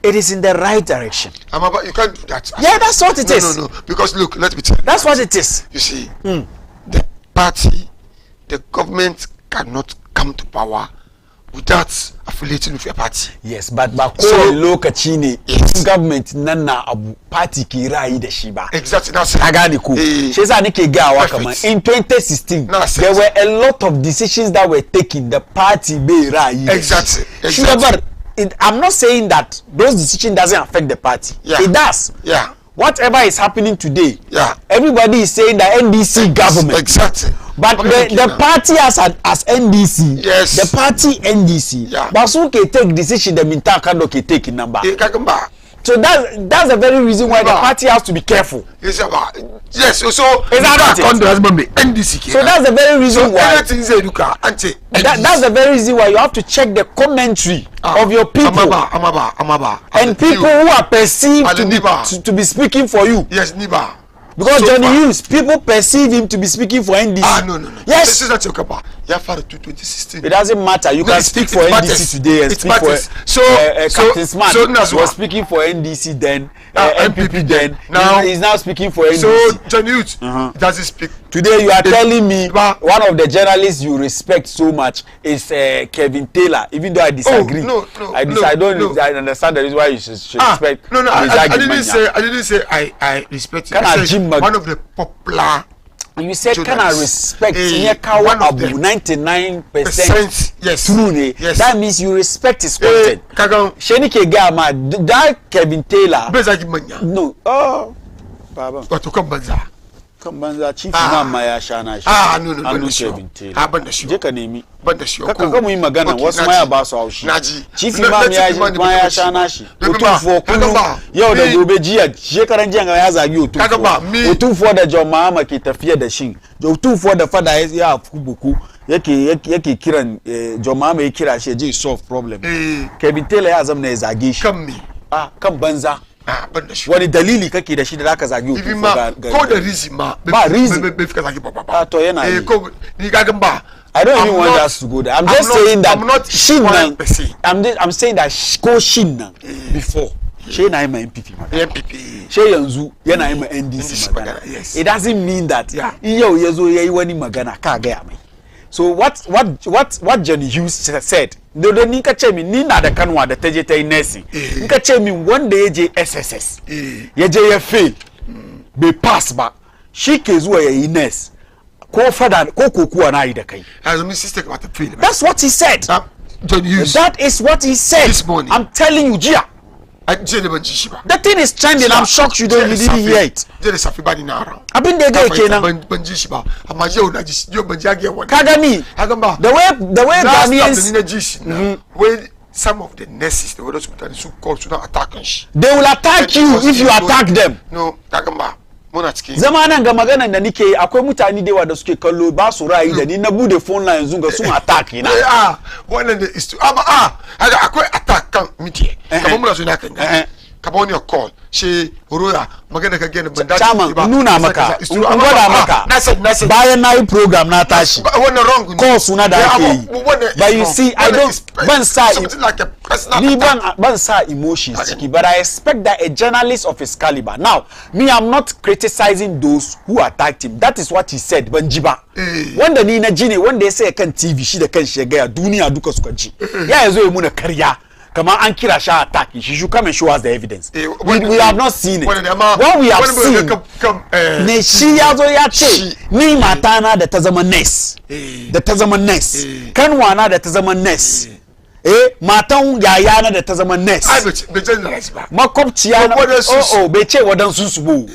It is in the right direction. But you can't do that. Yeah, that's what it is. No. Because look, let me tell you. That's what it is. You see, the party, the government cannot come to power without affiliating with your party. Yes, but so lokaci ne government nan na abu party ki rayi da shi ba. Exactly, that's it. Gane ko. Shi yasa nake gawa kaman in 2016 there were a lot of decisions that were taken the party bai rayi. Exactly. I'm not saying that those decisions doesn't affect the party. Yeah. It does. Yeah. Whatever is happening today, yeah. Everybody is saying that NDC government. Exactly. But the party as NDC, yes. The party NDC, yeah. But who can take decision the Minta Kando can take in number. So that's the very reason why the party has to be careful. Yes, so NDC. So that's the very reason why. That's the very reason why you have to check the commentary of your people. And people who are perceived to be speaking for you. Yes, Niba. Because Johnny Hughes, people perceive him to be speaking for NDC. No. Yes. This is not your capa. You have 2016. It doesn't matter. You can speak for NDC today and speak for Captain Smart was speaking for NDC then, MPP then. Now he's now speaking for NDC. So Johnny Hughes doesn't speak. Today you are telling me one of the journalists you respect so much is Kevin Taylor, even though I disagree. I understand the reason why you should respect. No. I didn't say I respect you. One of the popular. You said can I respect one of the 99% yes. true. Yes. That means you respect his content. Shenike Gama, that Kevin Taylor. No. Oh, Baba. What to come banza? Kambanza chief mama ya shana shi. No. Kevin Taylor. Banda shi. Je ka nemi. Banda shi. Kaka mu yi magana wasu ma ya ba su haushi. Naji. Chief mama ya shana shi. Otufo kullu yau da gobe jiya shekaran jiya ya zagi Otufo. Otufo da John Mahama ke tafiya da shin. Otufo da fada ya buku yake kiran John Mahama ya kira shi je solve problem. Kevin Taylor ya zama ya zage shi. Kan me? Kan banza. ban da shi wani dalili kake da shi da zaka zagi even ma ko da reason ma ba reason be fika zagi ba to yana ko ni gagan ba I don't even want us to go there. I'm just saying that I'm not shin I'm saying that ko shin nan before she na ma MPP MPP she yanzu yana yi ma NDC magana. It doesn't mean that yau yazo yayi wani magana ka ga ya mai. So what Johnny Hughes said, da ni ka ce min ni na da kanwa da taje ta yi nursing. In ka ce min wanda ya je SSS ya je ya fail bai pass ba shi ke zuwa ya yi nurse ko fada ko kokuwa na yi da kai. As my sister about to fail. That's what he said. Johnny Hughes. That is what he said. This morning. I'm telling you, Gia. The thing is trending. I'm shocked you didn't hear it. Jere Safi bani na ran. Abin da ga kenan. Ban ji shi ba. Amma yau na ji yau ban jage wannan. Ka gani? The way Ghanaians when some of the nurses the others who call to attack shi. They will attack you if you attack them. No, kagamba. Muna cikin zamanan ga maganan da nike akwai mutane da yawa da suke kallo ba su ra'ayi da ni na bude phone line yanzu ga sun attack ina wannan da is to akwai attack kan miki kamar muna so ina kan kamar wani call shi roya magana ka gani ban dace ba nuna maka gwada maka bayan na yi program na tashi wannan wrong call suna da ake yi but you see I don't ban sa ni ban sa emotions ciki but I expect that a journalist of his caliber now me I'm not criticizing those who attacked him that is what he said ban ji ba wanda ni na ji ne wanda ya sai kan TV shi da kan shi ga duniya duka suka ji ya yazo ya muna karya Come on, and kira sha attack. She should come and show us the evidence. We have not seen it. What we have seen, ne shi yazo ya ce ni matana da ta zama nurse, da ta zama nurse, kanwana da ta zama nurse. Matan yayana da ta zama nurse. Bai generalize ba. Makwabciya na bai ce wadansu su bo.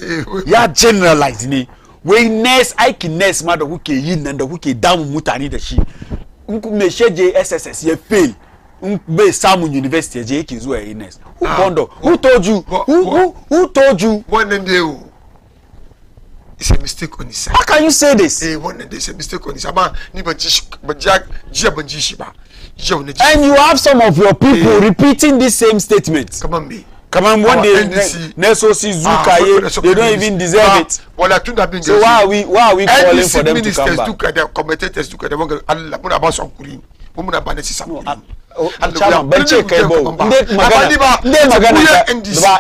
Ya generalize ne. Wai nurse aikin nurse ma da kuke yin nan da kuke damun mutane da shi. In ku me sheje SSS ya fail. Bai samun university je yake zuwa yi nurse. Who told you? Who told you? Wannan day it's a mistake on his side. How can you say this? Wannan day is a mistake on his side. Amma ni ban ji shi ba. And you have some of your people repeating this same statement. Come on, me. Come on, one day Nesosi Zukaye, they don't even deserve it. So why are we calling for them to come back? The commentators do the Allah muna ba su hankuri. Muna ba ne sisa. Chairman ban ce kai ba. Inde magana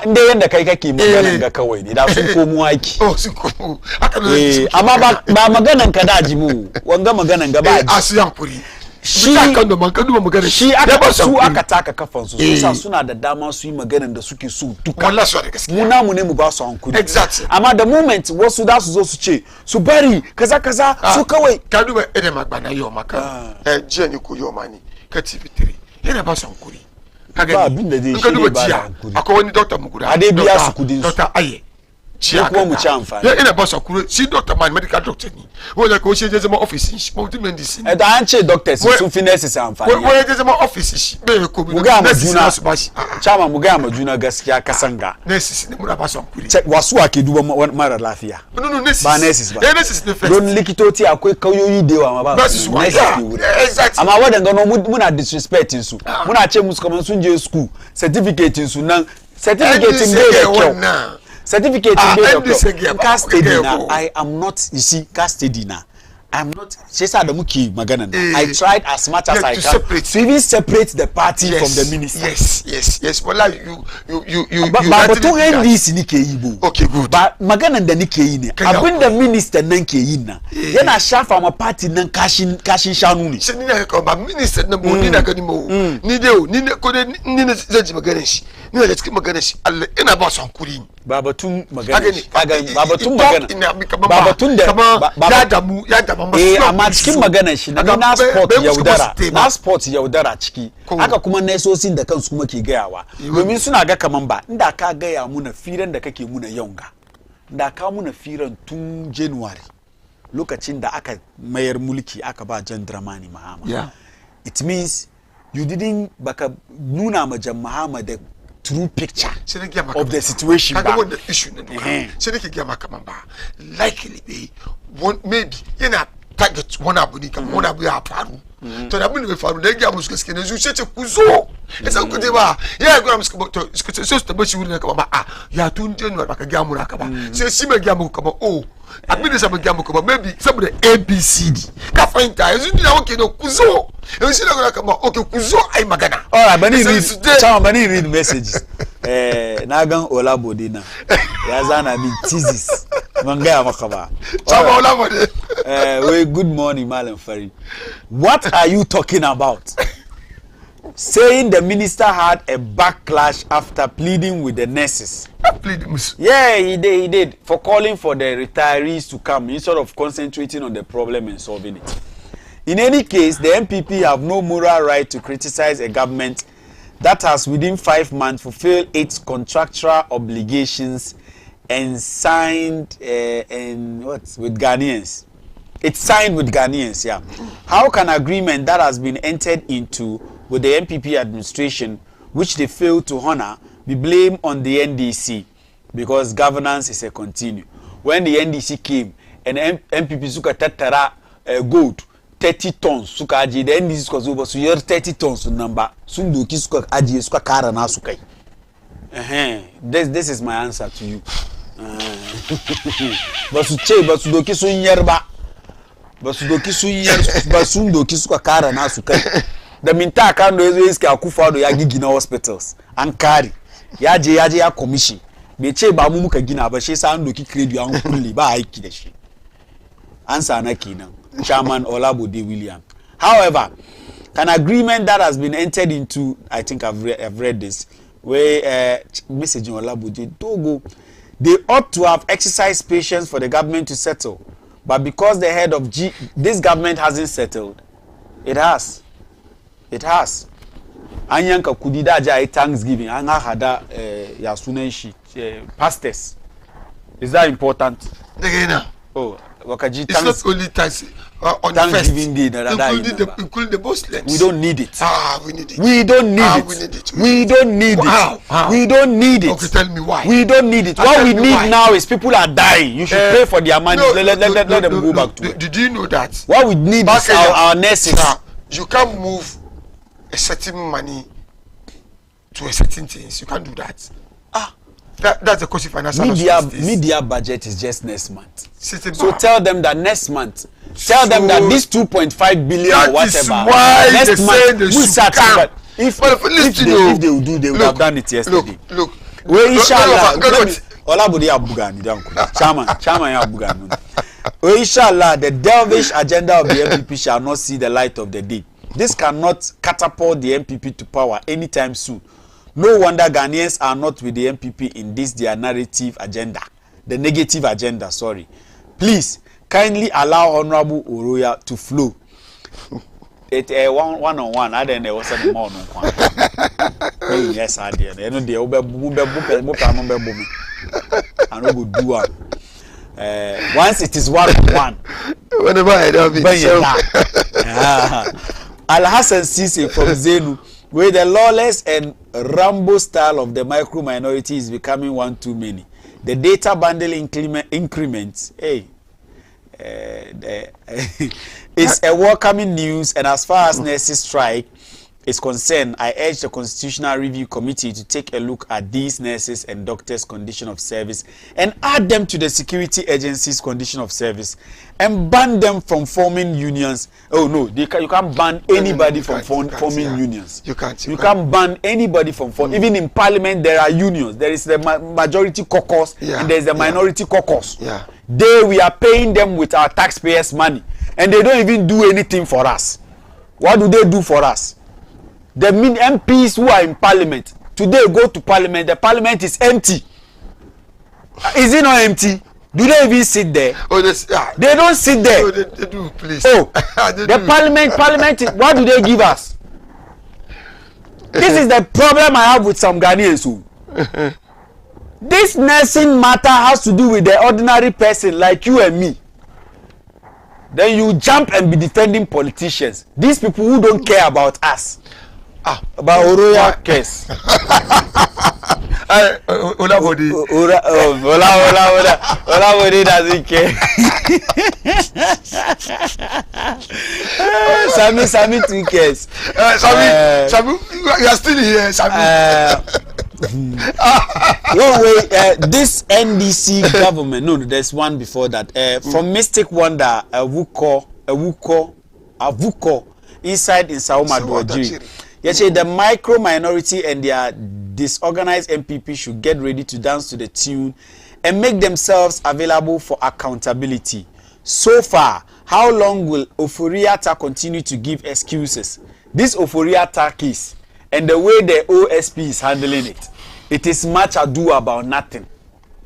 inde yanda kai kake magana ga kawai ne da sun komo aiki. Sun komo. Haka ne. Amma ba maganan ka da jimu. Wanga maganan ga ba. Asu hankuri. Shi aka su aka taka kafan su sa suna da dama su yi maganar da suke so duka wallahi su da gaskiya mu namu ne mu ba su hankuri exactly amma the moment wasu da su zo su ce su bari kaza su kawai ka duba idan magbana yau maka jiya ne ko yau ma ne ka TV3 yana ba su hankuri ka gani in ka duba jiya akwai wani doctor mu guda a dai biya su kudin su doctor aye ko mu ci amfani ina ba su hakuri shi doctor man medical doctor ne wanda ko shi je zama office shi mutum medicine da an ce doctors sun fi nurses amfani wanda je zama office shi bai ko mu ga juna su ba shi chama mu ga juna gaskiya kasanga nurses ne mu ba su hakuri wasu ake duba mara lafiya no nurses ba nurses ba nurses ne first don likitoci akwai kauyoyi da yawa ma ba su nurses ne wuri amma wadanga no muna disrespecting su muna ce musu kaman sun je school certificate su nan certificate bai da kyau certificate in the cast study now I am not you see cast study now I'm not she said da muke magana na I tried as much as I can to even separate the party from the minister yes well you ba batun NDC nike yi bo okay good ba maganan da nike yi ne abinda minister nan ke yi na yana shafa ma party nan kashin shanu ne shi ni na ka ba minister nan mu ni na gani mu ni dai ni ko dai ni zan ji maganar shi ni da cikin maganar shi Allah ina ba su hankuri ba batun magana ba batun magana ba batun da ya damu amma cikin maganar shi na sport yaudara ciki haka kuma nesosin da kansu kuma ke gayawa domin suna ga kaman ba inda ka gaya muna firan da kake muna yonga da ka muna firan tun January lokacin da aka mayar mulki aka ba John Dramani Mahama it means you didn't baka nuna ma John Mahama da true picture of the situation ba wanda issue ne sai nake ga maka man ba likely be maybe yana target wani abu ne kamar wani abu ya faru to da abin da bai faru da ya ga musu gaskiya ne zuciya ce ku zo Esa kutiba. Yeah, go am to so to be shuru na kama ya tun January baka gamu na kama. So si me gamu kama admini sa me gamu kama maybe some the ABCD. Ka find time. Ezu na okay no kuzo. Ezu na kama okay kuzo ai magana. All right, bani read messages. Nagan Olabode na. Ya zana bi thesis. Mangaya makaba. Chama Olabode. Well, good morning, Malam Fari. What are you talking about? Saying the minister had a backlash after pleading with the nurses. Yeah, he did. For calling for the retirees to come instead of concentrating on the problem and solving it. In any case, the MPP have no moral right to criticize a government that has within 5 months fulfilled its contractual obligations and signed with Ghanaians. It's signed with Ghanaians, yeah. How can agreement that has been entered into with the MPP administration, which they failed to honor, be blamed on the NDC? Because governance is a continue. When the NDC came and MPP suka tatara gold 30 tons suka aji, the NDC suka zuba su yer 30 tons number sundoki suka aji suka kara na suka yi. This is my answer to you. Basu doki sun yerba. Basudoki suyer basundoki suka kara na su kai da minta kan do yazo iska akufado ya gigina hospitals an kare ya je ya commission bai ce ba mu muka gina ba shi sa an doki credit an kulle ba aiki da shi answer na kenan Chairman Olabode William. However, an agreement that has been entered into, I think I've read this, where messaging Olabode Togo, they ought to have exercised patience for the government to settle. But because the head of this government hasn't settled, it has. It has. Anyanka kudida aja Thanksgiving. Anga hada yasunenshi pastors. Is that important? Oh, wakaji. It's not only on Thanksgiving Day. Including the Muslims. We don't need it. We need it. We don't need it. We don't need it. How? We don't need it. Okay, tell me why. We don't need it. What we need now is people are dying. You should pay for their money. Let them go back to it. Did you know that? What we need is our nurses. You can't move a certain money to a certain things. You can't do that. That's the cost of financial media budget is just next month. So tell them that next month. Tell them that this 2.5 billion or whatever. That is why next they month, say they should come. If they would do, they would have done it yesterday. Look. Well, inshallah. Olabode Abugani, Chairman Abugani. Well, inshallah, the devilish agenda of the MPP shall not see the light of the day. This cannot catapult the MPP to power anytime soon. No wonder Ghanaians are not with the MPP in this their narrative agenda, the negative agenda, sorry. Please, kindly allow Honorable Oroya to flow. It one-on-one, I don't know what's the more on one. Yes, I did. I know the I know go do one. Once it is one-on-one. Whenever I don't be Al Hassan Sisi from Zenu. Where the lawless and Rambo style of the micro minority is becoming one too many. The data bundle increments, it's a welcoming news, and as far as nurses strike is concerned, I urge the Constitutional Review Committee to take a look at these nurses and doctors' condition of service and add them to the security agency's condition of service and ban them from forming unions. Oh no, you can't ban anybody from forming unions. You can't. You can't ban anybody from forming. Even in Parliament, there are unions. There is the majority caucus and there is the minority caucus. Yeah. We are paying them with our taxpayers' money, and they don't even do anything for us. What do they do for us? The MPs who are in Parliament today go to Parliament. The Parliament is empty. Is it not empty? Do they even sit there? Oh, they don't sit there. Oh, they do, please. Oh, the Parliament. What do they give us? This is the problem I have with some Ghanaians. This nursing matter has to do with the ordinary person like you and me. Then you jump and be defending politicians. These people who don't care about us. About Oroya case. Ola body. Ola body doesn't care. Sammy 2 cares. Sammy, you are still here, Sammy. This NDC government, no, there's one before that. From Mystic Wonder, Avuko, inside in Sauma Dwajiri. Yes, the micro minority and their disorganized MPP should get ready to dance to the tune and make themselves available for accountability. So far, how long will Oforiata continue to give excuses? This Oforiata case and the way the OSP is handling it, it is much ado about nothing.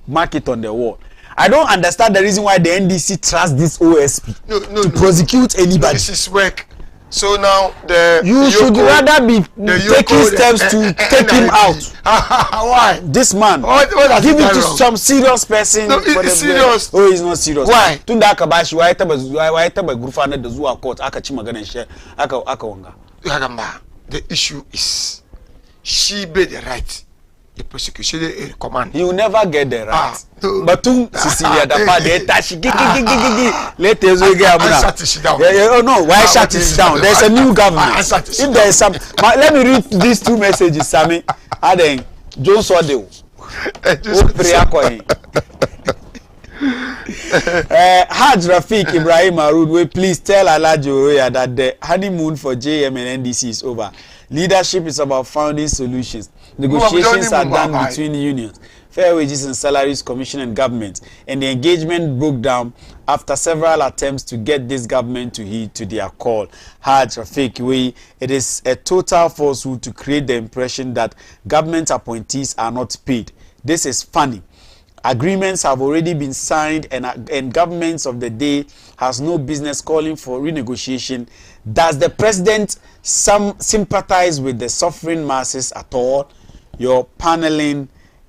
Mark it on the wall. I don't understand the reason why the NDC trusts this OSP to prosecute anybody. This is work. So now you should rather be taking steps to take him out. Why? This man, what give it to some serious person. No, it's serious. Oh, he's not serious. Why? Tunda akabashi why taba grufa na da zuwa court aka ci magana shi aka wanga. The issue is she be the right. The prosecution command. You never get the right. No. But Cecilia da pa de tashi gigi. Let us go shut it down. Oh no, why shut it down? There's a new government. If there is some, let me read these 2 messages, Sammy. Aden John Swade. Haj Rafiq Ibrahim Arud, please tell Alhaji Oroya that the honeymoon for JM and NDC is over. Leadership is about finding solutions. Negotiations are done between unions, Fair Wages and Salaries Commission and government, and the engagement broke down after several attempts to get this government to heed to their call. Haj Rafiq, it is a total falsehood to create the impression that government appointees are not paid. This is funny. Agreements have already been signed and governments of the day has no business calling for renegotiation. Does the president sympathize with the suffering masses at all? Your paneling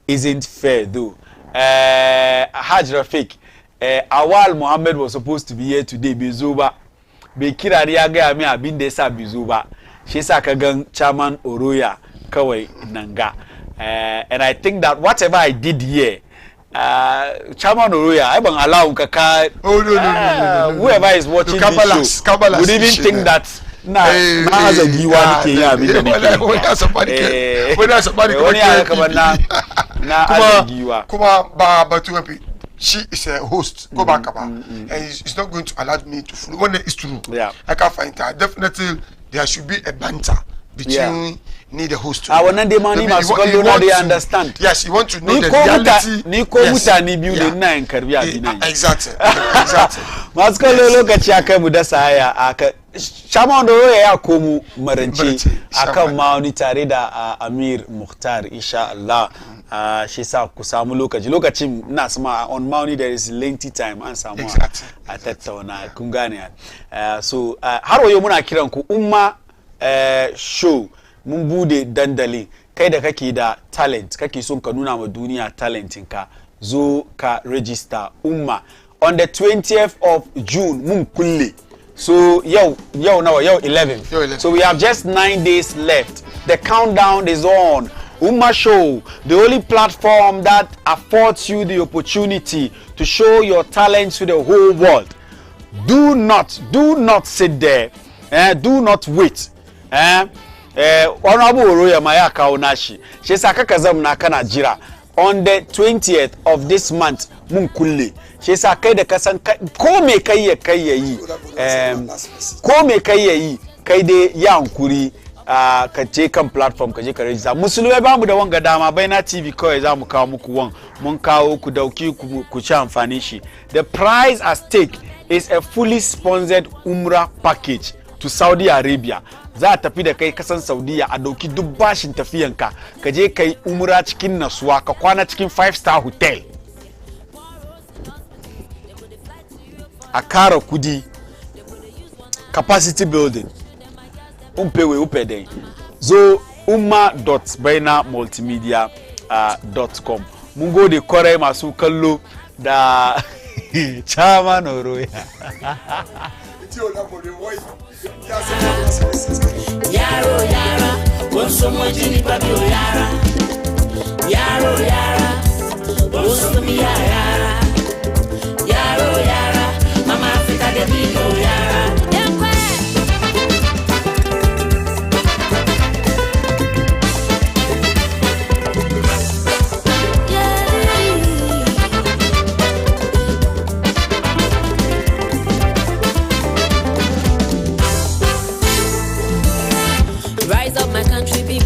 isn't fair though. Haj Rafiq, Awal Mohammed was supposed to be here today. Bizuba. Bekira Riaga Ami Abindesa Bizuba. Shisa Kagang Chairman Oroya Kawai Nanga. And I think that whatever I did here, Chairman Oroya, I won't allow Kaka. Oh no. Whoever is watching this show would even think that. Nah, as a giwa she is a host. Go back and it's not going to allow me to follow. When it's true, I can't find her. Definitely, there should be a banter between the host. I want the money must go they understand. Yes, you want to know the reality. Exactly. Maskalo look at Chaka Mudasaya. Shaman ya komu maranci akan mauni tare da Amir Mukhtar inshallah shi sa ku samu lokacin na sama on mauni there is lengthy time an samu a tattauna kun gane so har wayo muna kiran ku umma show mun bude dandali kai da kake da talent kake son ka nuna ma duniya talentin ka zo ka register umma on the 20th of June mun kulle. So, yo, 11. So we have just 9 days left. The countdown is on. Umma Show, the only platform that affords you the opportunity to show your talent to the whole world. Do not sit there. Do not wait. Honorable Oroya Mayaka Onashi. Shesaka kazam na kana jira. On the 20th of this month, mun kulle. Shi yasa kai da kasan ko me kai yayi kai dai ya hankuri ka je kan platform ka je ka register. Musulmai ba mu da wanga dama Baina TV kawai za mu kawo muku mun kawo ku dauki ku ci amfani shi. The prize at stake is a fully sponsored Umrah package to Saudi Arabia. Za a tafi da kai kasan Saudiya a dauki duk bashin tafiyanka ka je kai umra cikin nasuwa ka kwana cikin 5-star hotel. A kara kudi capacity building umpewe upede zo umma.bainamultimedia.com mun gode kwarai masu kallo da Chairman Oroya yaro yara, consumo jini papi yara. Yaro yara, Osumi yara, Yaro yara, Mama Africa de Bigo yara. Rise up, my country, be